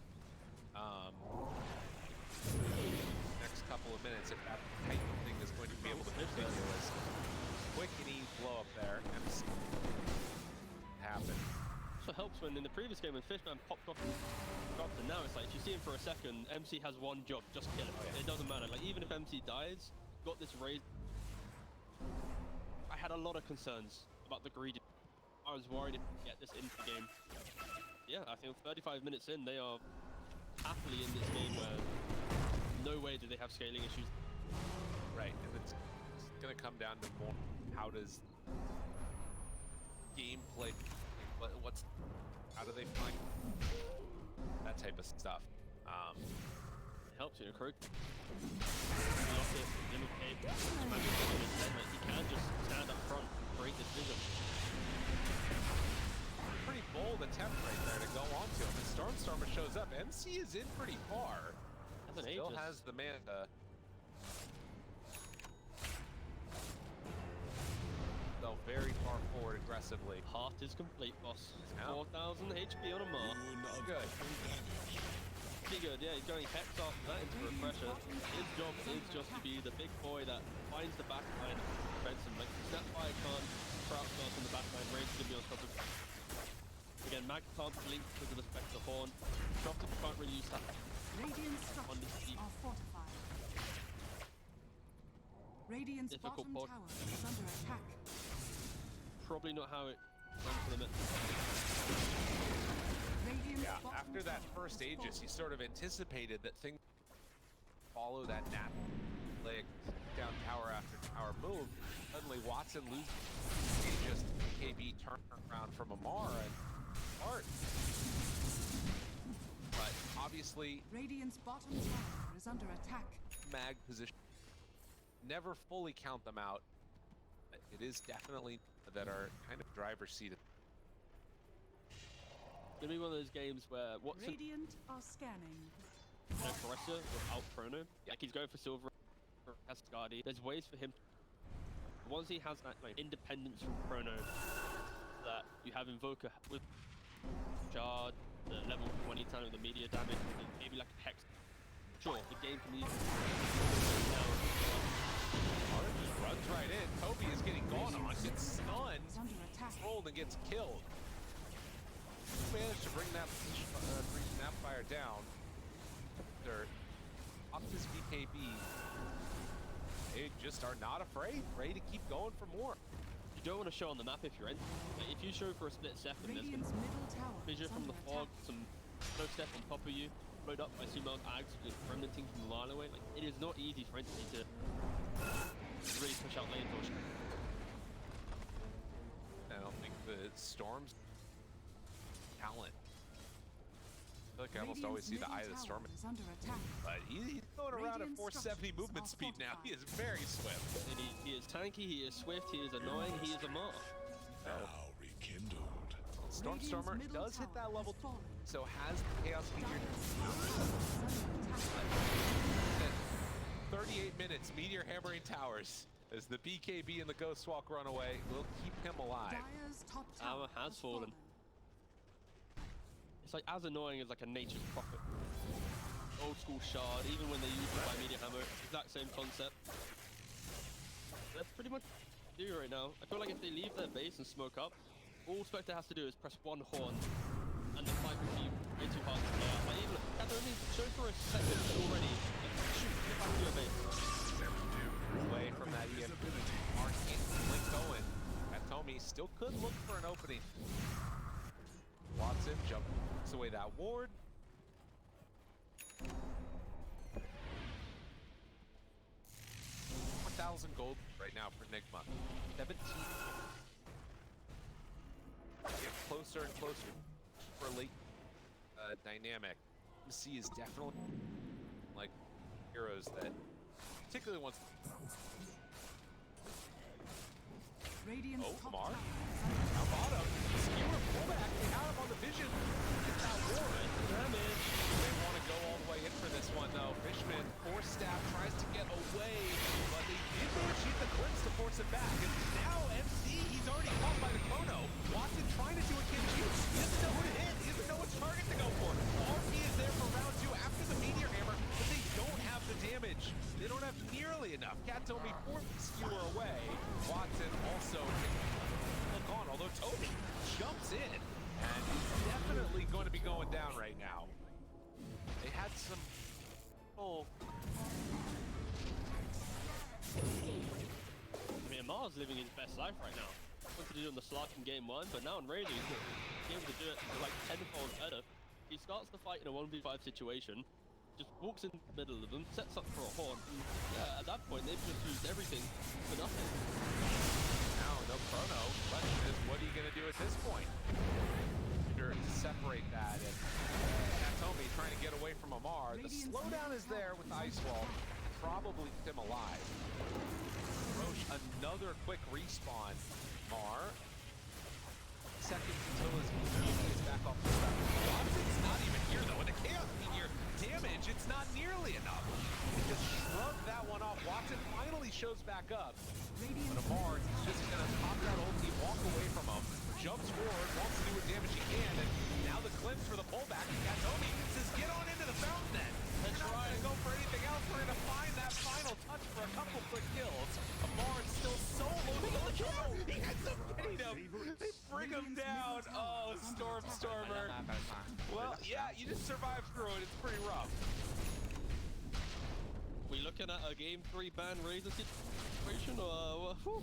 Next couple of minutes, if that type of thing is going to be able to finish this. Quick and easy blow up there, and happen. So helps when in the previous game when Fishman popped off and dropped, and now it's like if you see him for a second, MC has one job, just kill him. It doesn't matter. Like even if MC dies, got this raise. I had a lot of concerns about the greedy. I was worried if we get this into the game. Yeah, I think 35 minutes in, they are happily in this game where no way do they have scaling issues. Right, and it's going to come down to more how does gameplay, how do they find that type of stuff? It helps, you know, Croak. Lock it, limit cape, smash it on his head, like, he can just stand up front, create this vision. Pretty bold attempt right there to go onto him. As Stormstormer shows up, MC is in pretty far. That's an Still Aegis. has the mana. So very far forward aggressively. Heart is complete, boss. Now. 4,000 HP on a mark. Good. Pretty good, yeah, he's going Hex off that into Refresher. His job is just to be the big boy that finds the backline and prevents him. Like, Snapfire can't crouch us on the backline, Rage is going to be on top of him. Again, Mag can't blink because of the Spectre Horn. Droptic can't really use that. Radiant structures are fortified. Radiant's Difficult bottom pod. tower is under attack. Probably not how it went for them. Radiant's Yeah, bottom after that tower first is Aegis, he falling. sort of anticipated that things follow that nap leg down tower after tower move. Suddenly Watson loses Aegis, KB turn around from Amara and Art. But obviously, Radiant's bottom tower is under attack. mag position. Never fully count them out. It is definitely that are kind of driver's seat. It's gonna be one of those games where Watson Radiant are scanning. no Caressa without Chrono. Like he's going for silver, has Guardi. There's ways for him. Once he has that like independence from Chrono, that you have Invoker with Shard, the level 20 ton of the media damage, and maybe like a Hex. Sure, the game can use. Art just runs right in. Toby is getting gone on, gets stunned, Is under attack. rolled and gets killed. Managed to bring that Snapfire down. They're up his BKB. They just are not afraid, ready to keep going for more. you don't want to show on the map if you're in. Like, if you show for a split second, there's going Radiant's to middle tower be vision is from the under fog, some no step on top of you, blowed up by Sumail's ags, just remnanting from a mile away. Like, it is not easy for Entity to really push out lane push. I don't think the Storm's talent. I feel like I almost always see the eye of the Storm, is under attack. but he's going around at Radiant 470 structures movement are speed now. He is fortified. very swift. And he is tanky, he is swift, he is annoying, he is a mark. Now rekindled. Stormstormer Radiant's middle does hit that tower level has fallen. so has Chaos Meteor. Dyer's 38 minutes, Meteor hammering towers. As the BKB and the Ghost Walk run away, will keep him alive. top tower Has fallen. It's like as annoying as like a nature's prophet. Old school shard, even when they use it by media hammer, exact same concept. That's pretty much do right now. I feel like if they leave their base and smoke up, all Spectre has to do is press one horn and the fight will be way too hard to play out. Like even at only show for a second already. Like, shoot, get back to your base. Away from that EMP. Arcane Blink going. Atomi still could look for an opening. Watson jumps away that ward. 4,000 gold right now for Nigma. 17. Get closer and closer for late dynamic. MC is definitely like heroes that particularly wants. Radiant's Oh, top Kamar. tower Now bottom. Skewer pullback. They have him on the vision. Get that ward. Damage. They want to go all the way in for this one though. Fishman, Force Staff tries to get away, but they did manage to hit the glimpse to force it back. And now MC, he's already caught by the chrono. Watson trying to do a Kinju. He doesn't know who to hit. He doesn't know which target to go for. RP is there for round 2 after the Meteor Hammer, but they don't have the damage. They don't have nearly enough. Katomi forced Skewer away. Watson also look on, although Toby jumps in and is definitely going to be going down right now. They had some I mean, Amar's living his best life right now. Wanted to do it on the Slark in game 1, but now on Razor he's going to be able to do it like tenfold better. He starts the fight in a 1v5 situation, just walks in the middle of them, sets up for a horn, and yeah, at that point they've just used everything for nothing. now, no chrono. Question is, what are you going to do at this point? To separate that, and Katomi trying to get away from Amar. The slowdown is there with Ice Wall, probably kept him alive. Roche, another quick respawn. Amar. Seconds until his BKB is back off the ground. Watson's not even here though. With the Chaos Meteor damage, it's not nearly enough. He just shrugged that one off. Watson finally shows back up. But Amar is just gonna pop that ulti, walk away from him, jumps forward, wants to do what damage he can, and now the glimpse for the pullback. Katomi says, get on into the fountain then. We're not gonna go for anything else. We're gonna find that final touch for a couple quick kills. Amar is still solo. He ends up getting him. They bring him down. Oh, Stormstormer. Well, yeah, you just survive through it. It's pretty rough. We looking at a game 3 ban Razor situation, or whew.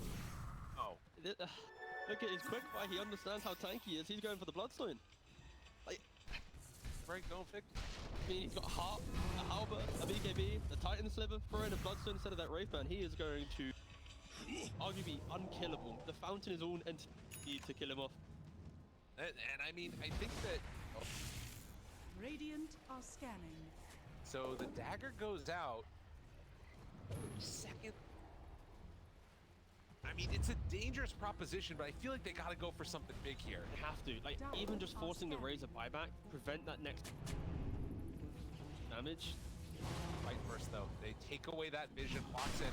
Oh. Look at his quick fire, he understands how tanky he is, he's going for the Bloodstone. Like, Frank, don't fix. I mean, he's got Harp, a Halberd, a BKB, the Titan Sliver, throw in a Bloodstone instead of that Wraith Ban. He is going to arguably unkillable. The Fountain is all entity to kill him off. And I mean, I think that. Oh. Radiant are scanning. So the dagger goes out. Second. I mean, it's a dangerous proposition, but I feel like they gotta go for something big here. They have to. Like, even just forcing the Razor buyback, prevent that next damage. Fight first, though. They take away that vision. Watson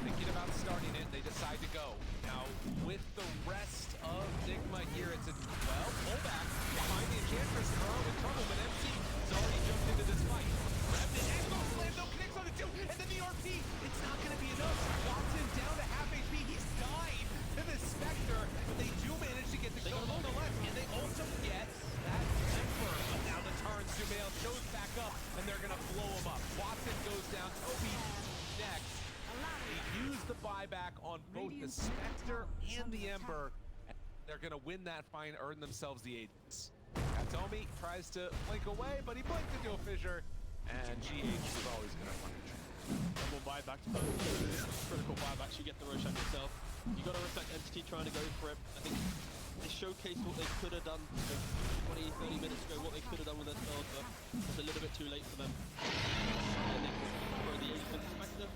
thinking about starting it. They decide to go. Now, with the rest of Nigma here, it's a, well, pullback behind the Enchantress. Throw in trouble, but MC has already jumped into this fight. Remnant angle slam, no connects on the 2, and then the RP. It's not going to be enough. Watson down to half HP. He's dying to the Spectre, but they do manage to get the kill on the left, and they also get that Emperor. But now the turn, Sumail shows back up, and they're going to blow him up. Watson goes down. Toby next. They use the buyback on both the Spectre and the Ember. And they're gonna win that fight, earn themselves the Aegis. Atomi tries to blink away, but he blinked into a fissure, and GH is always gonna punish. Double buyback to both. Critical buybacks, you get the Roshan yourself. You got to reflect Entity trying to go for it. I think they showcased what they could have done 20, 30 minutes ago, what they could have done with their spells, but it's a little bit too late for them. And they can throw the Aegis with the Spectre.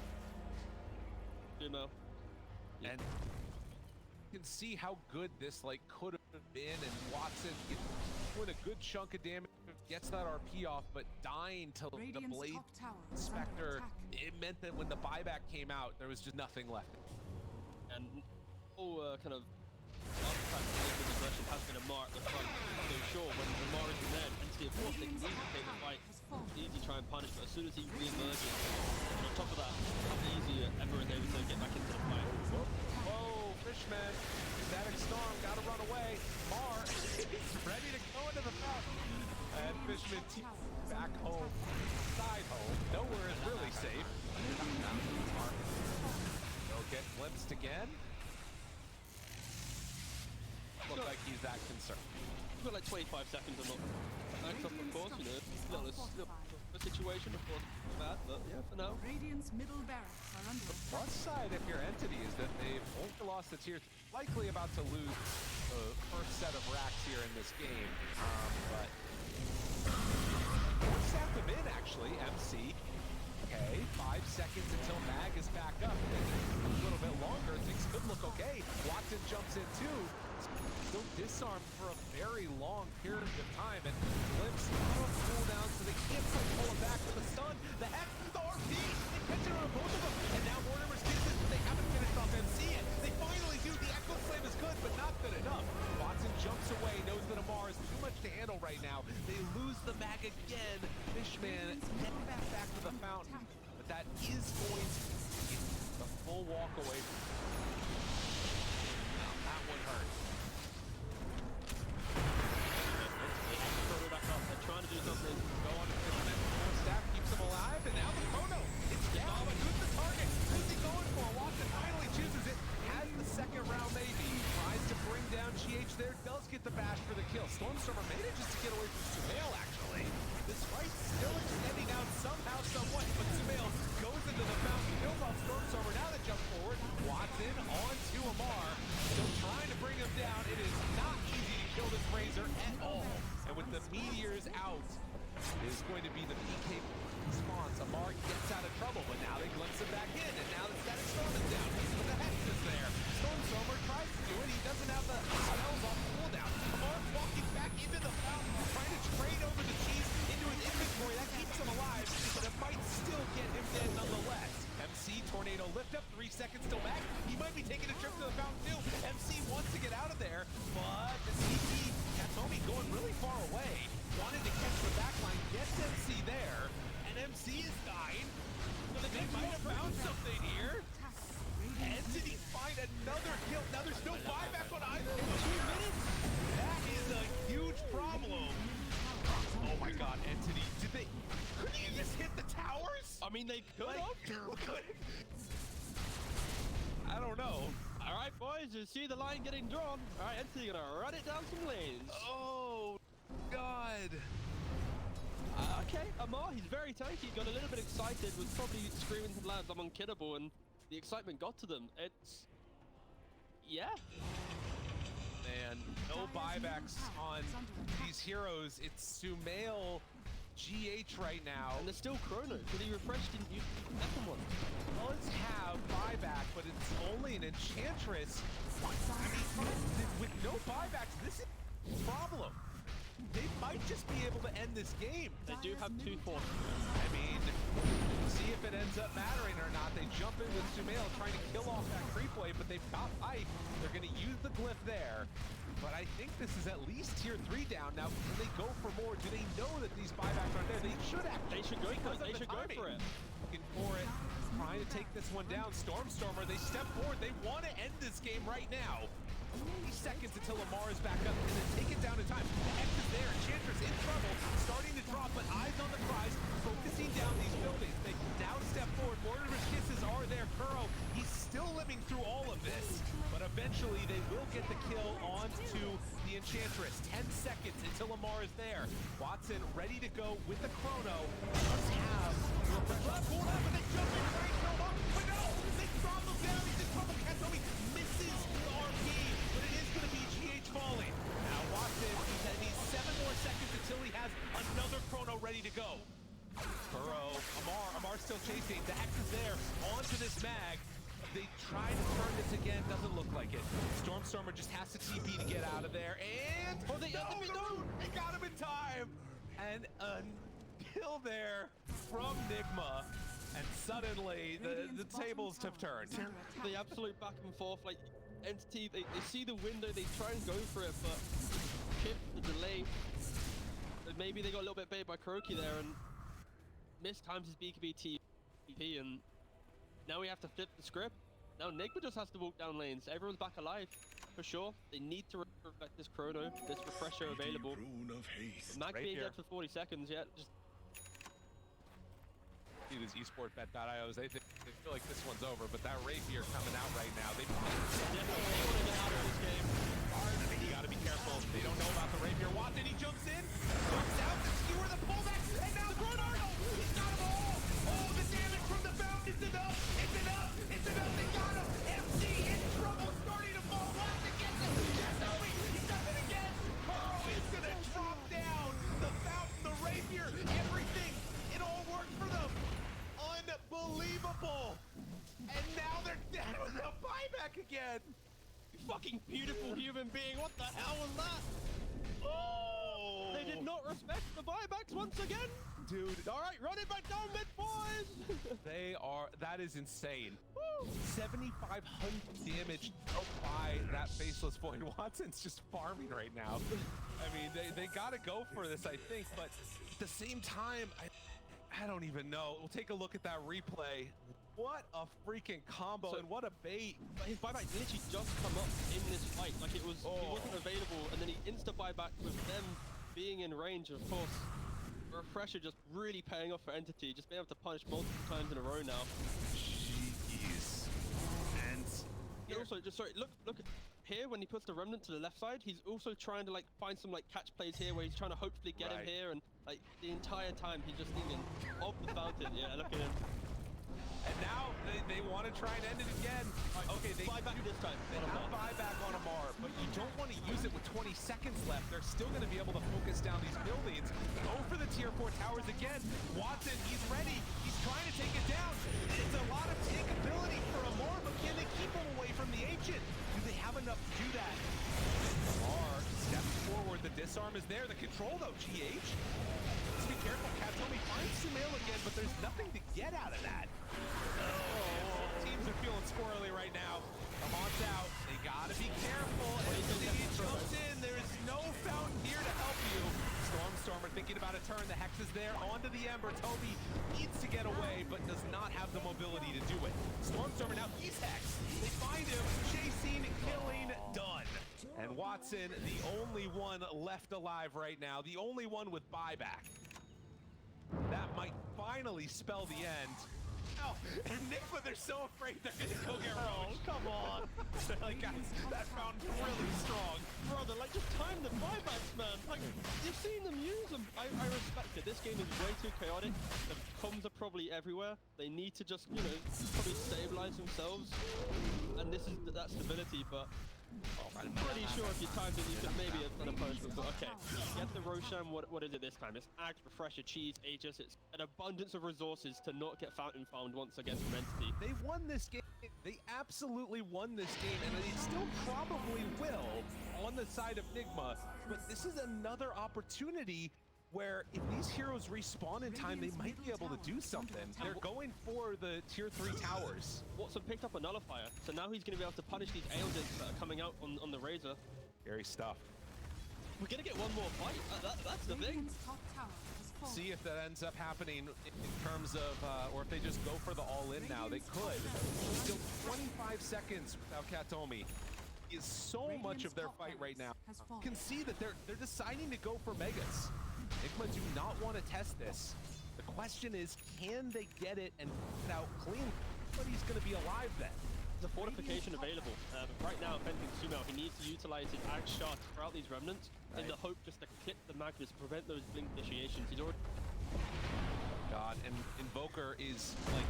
Female. And you can see how good this could have been, and Watson doing a good chunk of damage, gets that RP off, but dying to the Radiant's Blade top tower is under Spectre, attack. it meant that when the buyback came out, there was just nothing left. And all kind of artifact related aggression has been a mark at the front. So sure, when Amar is there, Entity of course they can easily take the fight. It's easy to try and punish, but as soon as he re-emerges, and on top of that, how easy Ember is able to get back into the fight. Whoa, Fishman, static storm, gotta run away. Mar is ready to go into the fountain. And Fishman back home, side home, nowhere is really safe. He'll get glimpsed again. Look like he's that concerned. We've got like 25 seconds or not. Back up, of course, you know. Still a situation, of course, bad, but yeah, for now. Radiant's middle barracks are under attack. Plus side, if your Entity, is that they've only lost the tier, likely about to lose the first set of racks here in this game. But we'll sap them in, actually, MC. Okay, 5 seconds until Mag is back up. A little bit longer, things could look okay. Watson jumps in too. Still disarmed for a very long period of time, and Glimpse out of cooldown, so they can't quite pull him back with the stun. The heck, the RP, they catch it on both of them, and now Mortimer's kisses, but they haven't finished off MC yet. They finally do. The Echo Flame is good, but not good enough. Watson jumps away, knows that Amar is too much to handle right now. They lose the Mag again. Fishman heads back to the fountain, but that is going to be the full walk away. That one hurt. They're trying to do something. Go on to Fishman. Staff keeps him alive, and now the Chrono. It's down, but who's the target? Who's he going for? Watson finally chooses it. Has the second round maybe. Tries to bring down GH there. Does get the bash for the kill. Stormstormer manages to get away from Sumail, actually. This fight's still extending out somehow, somewhat, but Sumail goes into the fountain, kills off Stormstormer. Now they jump forward. Watson on to Amar. Still trying to bring him down. It is not easy to kill this Razor at all. And with the meteors out, it is going to be the PK response. Amar gets out of trouble, but now they glimpse him back in, and now the static storm is down. But the Hex is there. Stormstormer tries to do it. He doesn't have the spells off cooldown. Amar walking back into the fountain, trying to trade over the cheese into his inventory. That keeps him alive, but it might still get him dead nonetheless. MC, Tornado lift up, 3 seconds till back. He might be taking a trip to the fountain too. MC wants to get out of there, but the CP, Katomi going really far away. Wanted to catch the backline, gets MC there, and MC is dying. So they might have found something here. Entity find another kill. Now there's no buyback on either of them. 2 minutes? That is a huge problem. Oh my god, Entity. Couldn't you just hit the towers? I mean, they could have. I don't know. All right, boys, you see the line getting drawn. All right, Entity gonna run it down some lanes. Oh, God. Okay, Amar, he's very tanky. Got a little bit excited, was probably screaming to the lads, I'm unkillable, and the excitement got to them. It's... yeah. Man, no buybacks on these heroes. It's Sumail, GH right now. And there's still Chrono. Did he refresh? Didn't use the second one. Does have buyback, but it's only an Enchantress. I mean, with no buybacks, this is a problem. They might just be able to end this game. They do have 2 forces. I mean, see if it ends up mattering or not. They jump in with Sumail trying to kill off that creep wave, but they've got Pipe. They're going to use the glyph there. But I think this is at least tier 3 down. Now, can they go for more? Do they know that these buybacks aren't there? They should actually. They should go for it. They should go for it. Looking for it. Trying to take this one down. Stormstormer, they step forward. They want to end this game right now. He seconds until Lamar is back up and then take it down in time. The X is there, Enchantress in trouble, starting to drop, but eyes on the prize, focusing down these buildings. They now step forward, Mortimer's kisses are there. Kuro, he's still living through all of this, but eventually they will get the kill onto the Enchantress. 10 seconds until Lamar is there. Watson ready to go with the chrono. Does have the refresh. Pulled up and they jump in, trying to kill him, but no! They drop him down, he's in trouble. Katomi misses the RP, but it is going to be GH falling. Now Watson, he needs 7 more seconds until he has another chrono ready to go. Kuro, Amar's still chasing. The Hex is there, onto this mag. They try to turn this again, doesn't look like it. Stormstormer just has to TP to get out of there, and they got him in time. And a kill there from Nigma, and suddenly the tables have turned. The absolute back and forth, like Entity, they see the window, they try and go for it, but chip, the delay. Maybe they got a little bit baited by Kuroki there and missed times his BKB TP, and now we have to flip the script. Now Nigma just has to walk down lanes. Everyone's back alive, for sure. They need to reflect this chrono, this refresher available. Rune of haste. Mag being dead for 40 seconds, yeah. Just See this esportbet.io, they feel like this one's over, but that rapier coming out right now. They definitely want to get out of this game. You gotta be careful. They don't know about the rapier. Watson, he jumps in, jumps out, the skewer, the pullback, and now the chrono. He's got them all. Oh, the damage from the fountain is enough. It's enough. It's enough. They got him. MC in trouble, starting to fall. Watson gets him. Katomi, he does it again. Oh, it's gonna drop down. The fountain, the rapier, everything. It all worked for them. Unbelievable. And now they're down with a buyback again. fucking beautiful human being. What the hell was that? Oh! They did not respect the buybacks once again. Dude. All right, run it back down mid, boys. That is insane. Woo! 7,500 damage by that Faceless Void. Watson's just farming right now. I mean, they gotta go for this, I think, but at the same time, I don't even know. We'll take a look at that replay. What a freaking combo, and what a bait. But his buyback literally just come up in this fight. Like it was, he wasn't available, and then he insta-buyback with them being in range, of course. Refresher just really paying off for Entity, just being able to punish multiple times in a row now. Jeez. And also, just sorry, look at here when he puts the remnant to the left side, he's also trying to like find some like catch plays here where he's trying to hopefully get him here, and like the entire time he's just thinking of the fountain. Yeah, look at him. And now they want to try and end it again. Okay, they buy back this time. They have buyback on Amar, but you don't want to use it with 20 seconds left. They're still going to be able to focus down these buildings. Go for the tier 4 towers again. Watson, he's ready. He's trying to take it down. It's a lot of takeability for Amar, but can they keep him away from the Ancient? Do they have enough to do that? Amar steps forward. The disarm is there. The control, though, GH. Let's be careful. Katomi finds Sumail again, but there's nothing to get out of that. Teams are feeling squirrely right now. Amon's out. They gotta be careful. He jumps in. There's no fountain here to help you. Stormstormer thinking about a turn. The Hex is there onto the Ember. Toby needs to get away, but does not have the mobility to do it. Stormstormer now, he's Hex. They find him, chasing, killing, done. And Watson, the only one left alive right now. The only one with buyback. That might finally spell the end. Oh, and Nigma, they're so afraid they're gonna go get roached. Come on. They're like, guys, that fountain's really strong. Brother, like, just time the buybacks, man. Like, you've seen them use them. I respect it. This game is way too chaotic. The comms are probably everywhere. They need to just, you know, probably stabilize themselves. And this is that stability, but I'm pretty sure if you timed it, you could maybe have done a punishment. But okay, get the Roshan. What is it this time? It's Axe, Refresher, Cheese, Aegis. It's an abundance of resources to not get fountain found once again from Entity. They won this game. They absolutely won this game, and they still probably will on the side of Nigma. But this is another opportunity where if these heroes respawn in time, they might be able to do something. They're going for the tier 3 towers. Watson picked up a nullifier, so now he's going to be able to punish these Aeldins that are coming out on the Razor. Scary stuff. We're going to get one more fight. That's the thing. See if that ends up happening in terms of, or if they just go for the all-in now. They could. Still 25 seconds without Katomi. is so much of their fight right now. You can see that they're deciding to go for Megas. Nigma do not want to test this. The question is, can they get it and get it out clean? Nobody's going to be alive then. There's a fortification available. But right now, if anything, Sumo, he needs to utilize his axe shot throughout these remnants in the hope just to clip the Magnus, prevent those blink initiations. He's already... God, and Invoker is like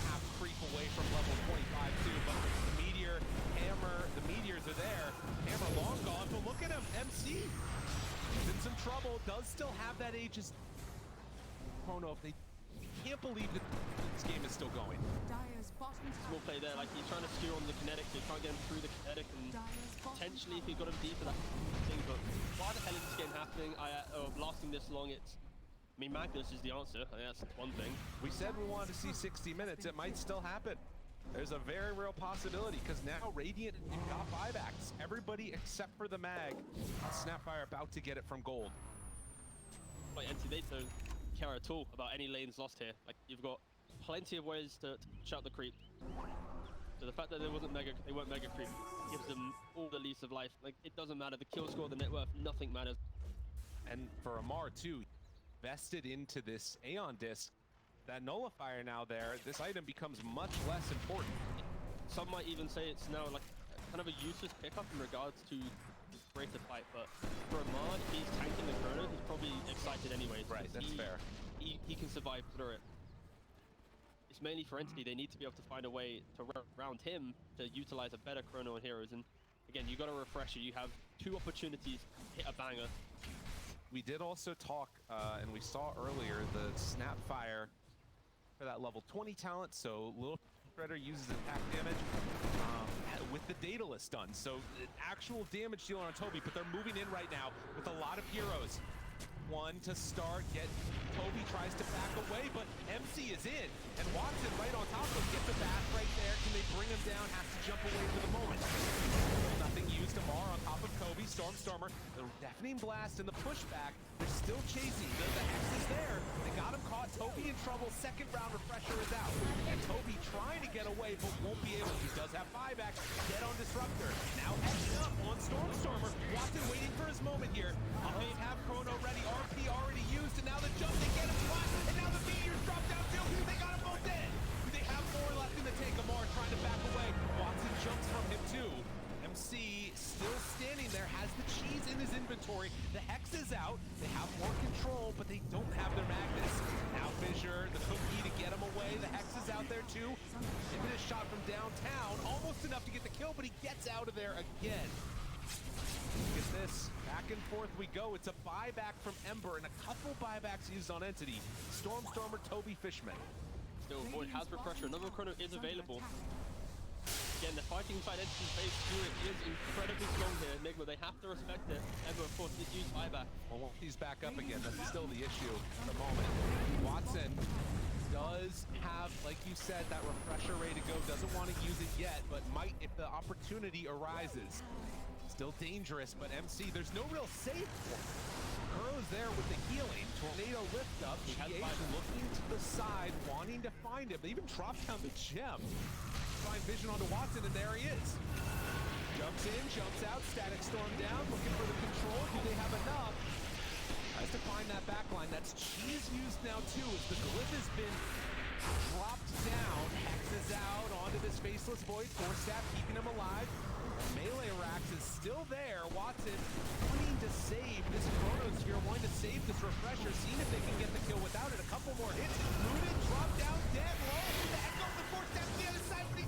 half creep away from level 25 too, but the Meteor, Hammer, the Meteors are there. Hammer long gone, but look at him, MC. He's in some trouble, does still have that Aegis. Chrono, if they can't believe that this game is still going. Dire's bottom Small play there, like he's trying to steer on the kinetic, so he can't get him through the kinetic, and potentially if he got him deep for that thing, but why the hell is this game happening? Lasting this long, I mean, Magnus is the answer. I think that's one thing. We said we wanted to see 60 minutes. It might still happen. There's a very real possibility because now Radiant got buybacks. Everybody except for the Mag. Snapfire about to get it from Gold. Like, NC, they don't care at all about any lanes lost here. Like, you've got plenty of ways to shout the creep. So the fact that they weren't mega creep gives them all the lease of life. Like, it doesn't matter. The kill score, the net worth, nothing matters. And for Amar too, invested into this Aeon disc, that nullifier now there, this item becomes much less important. Some might even say it's now like kind of a useless pickup in regards to the greater fight, but for Amar, if he's tanking the chrono, he's probably excited anyways. Right, that's fair. He can survive through it. It's mainly for Entity, they need to be able to find a way to round him to utilize a better chrono on heroes, and again, you got to refresh it. You have 2 opportunities to hit a banger. We did also talk, and we saw earlier, the Snapfire for that level 20 talent, so Little Shredder uses attack damage with the Daedalus done. So actual damage dealer on Toby, but they're moving in right now with a lot of heroes. One to start, Toby tries to back away, but MC is in, and Watson right on top of him, gets the back right there. Can they bring him down? Has to jump away for the moment. Nothing used. Amar on top of Kobe, Stormer, the deafening blast and the pushback. They're still chasing. The Hex is there. They got him caught. Toby in trouble. Second round refresher is out. And Toby trying to get away, but won't be able. He does have buyback. Dead on Disruptor. Now hexing up on Stormer. Watson waiting for his moment here. They have Chrono ready. RP already used, and now the jump. They get him flat, and now the Meteors drop down too. They got them both dead. They have more left in the tank. Amar trying to back away. Watson jumps from him too. MC still standing there, has the cheese in his inventory. The Hex is out. They have more control, but they don't have their Magnus. Now Fissure, the cookie to get him away. The Hex is out there too. Hit a shot from downtown, almost enough to get the kill, but he gets out of there again. Look at this. Back and forth we go. It's a buyback from Ember and a couple buybacks used on Entity. Stormer, Toby, Fishman. Still, Void has refresher. Another chrono is available. Again, the fighting side Entity phase through it is incredibly strong here. Nigma, they have to respect it. Ember, of course, did use buyback. Well, he's back up again. That's still the issue at the moment. Watson does have, like you said, that refresher ready to go. Doesn't want to use it yet, but might if the opportunity arises. Still dangerous, but MC, there's no real safe for him. Kuro's there with the healing. Tornado lift up. GH looking to the side, wanting to find him. They even dropped down the gem. Find vision onto Watson, and there he is. Jumps in, jumps out, static storm down, looking for the control. Do they have enough? Tries to find that backline. That's cheese used now too, as the glyph has been dropped down. Hex is out onto this faceless void. Force staff keeping him alive. Melee Rax is still there. Watson wanting to save this Chronos here, wanting to save this refresher, seeing if they can get the kill without it. A couple more hits. Rooted, dropped down, dead low. The heck goes the force step to the other side, but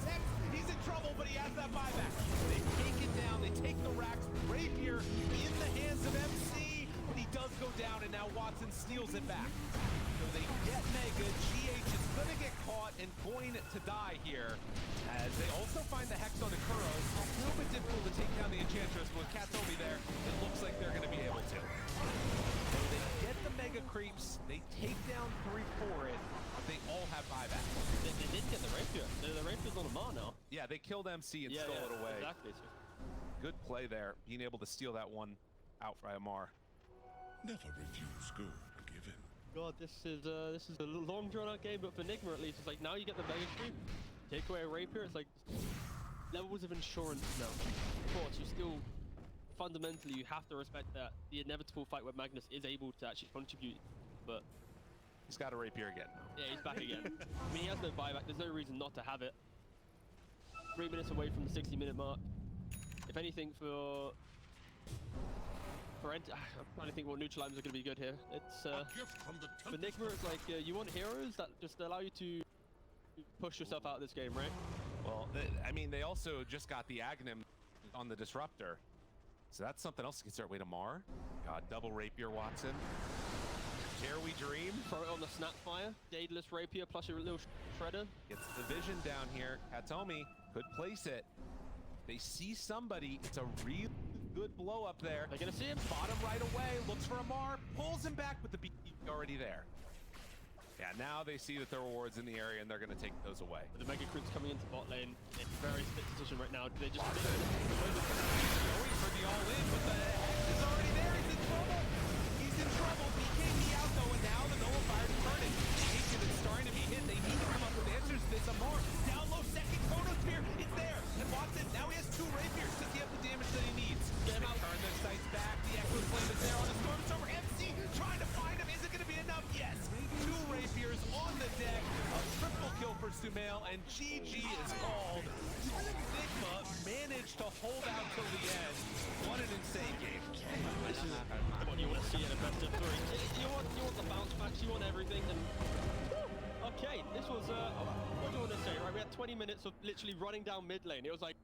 he's in trouble, but he has that buyback. They take it down, they take the Rax. Rapier in the hands of MC, but he does go down, and now Watson steals it back. So they get Mega. GH is gonna get caught and going to die here. As they also find the Hex on the Kuros. A little bit difficult to take down the Enchantress, but with Katomi there, it looks like they're gonna be able to. So they get the Mega Creeps, they take down 3 for it, but they all have buyback. They did get the Rapier. The Rapier's on Amar now. Yeah, they killed MC and stole it away. Exactly. Good play there, being able to steal that one out by Amar. Never refuse good given. God, this is a long drawn out game, but for Nigma at least, it's like now you get the Mega Creep, take away a Rapier, it's like levels of insurance now. Of course, you still fundamentally you have to respect that the inevitable fight where Magnus is able to actually contribute, but He's got a rapier again. yeah, he's back again. I mean, he has no buyback. There's no reason not to have it. 3 minutes away from the 60-minute mark. If anything, I'm trying to think what neutral items are going to be good here. It's for Nigma, it's like you want heroes that just allow you to push yourself out of this game, right? Well, I mean, they also just got the Aghanim on the Disruptor. So that's something else you can start. Wait, Amar? God, double rapier, Watson. Dare we dream? Throw it on the Snapfire. Daedalus Rapier plus your little shredder. Gets the vision down here. Katomi could place it. They see somebody. It's a real good blow up there. They're going to see him. Bottom right away. Looks for Amar. Pulls him back with the beat already there. Yeah, now they see that there are wards in the area and they're going to take those away. The Mega Crews coming into bot lane in very split position right now. Do they just Going for the all-in, but the Hex is already there. He's in trouble. He's in trouble. BKB out though, and now the nullifier is turning. Aiken is starting to be hit. They need to come up with answers to this. Amar down low, second Chrono Spear. It's there. And Watson, now he has 2 rapiers. Does he have the damage that he needs? Get him out. Turn their sights back. The Echo Flame is there on the Stormstormer. MC trying to find him. Is it going to be enough? Yes. 2 rapiers on the deck. A triple kill for Sumail, and GG is called. Nigma managed to hold out till the end. What an insane game. This is what you want to see in a best of 3. You want the bounce backs, you want everything. And okay, this was what do you want to say, right? We had 20 minutes of literally running down mid lane. It was like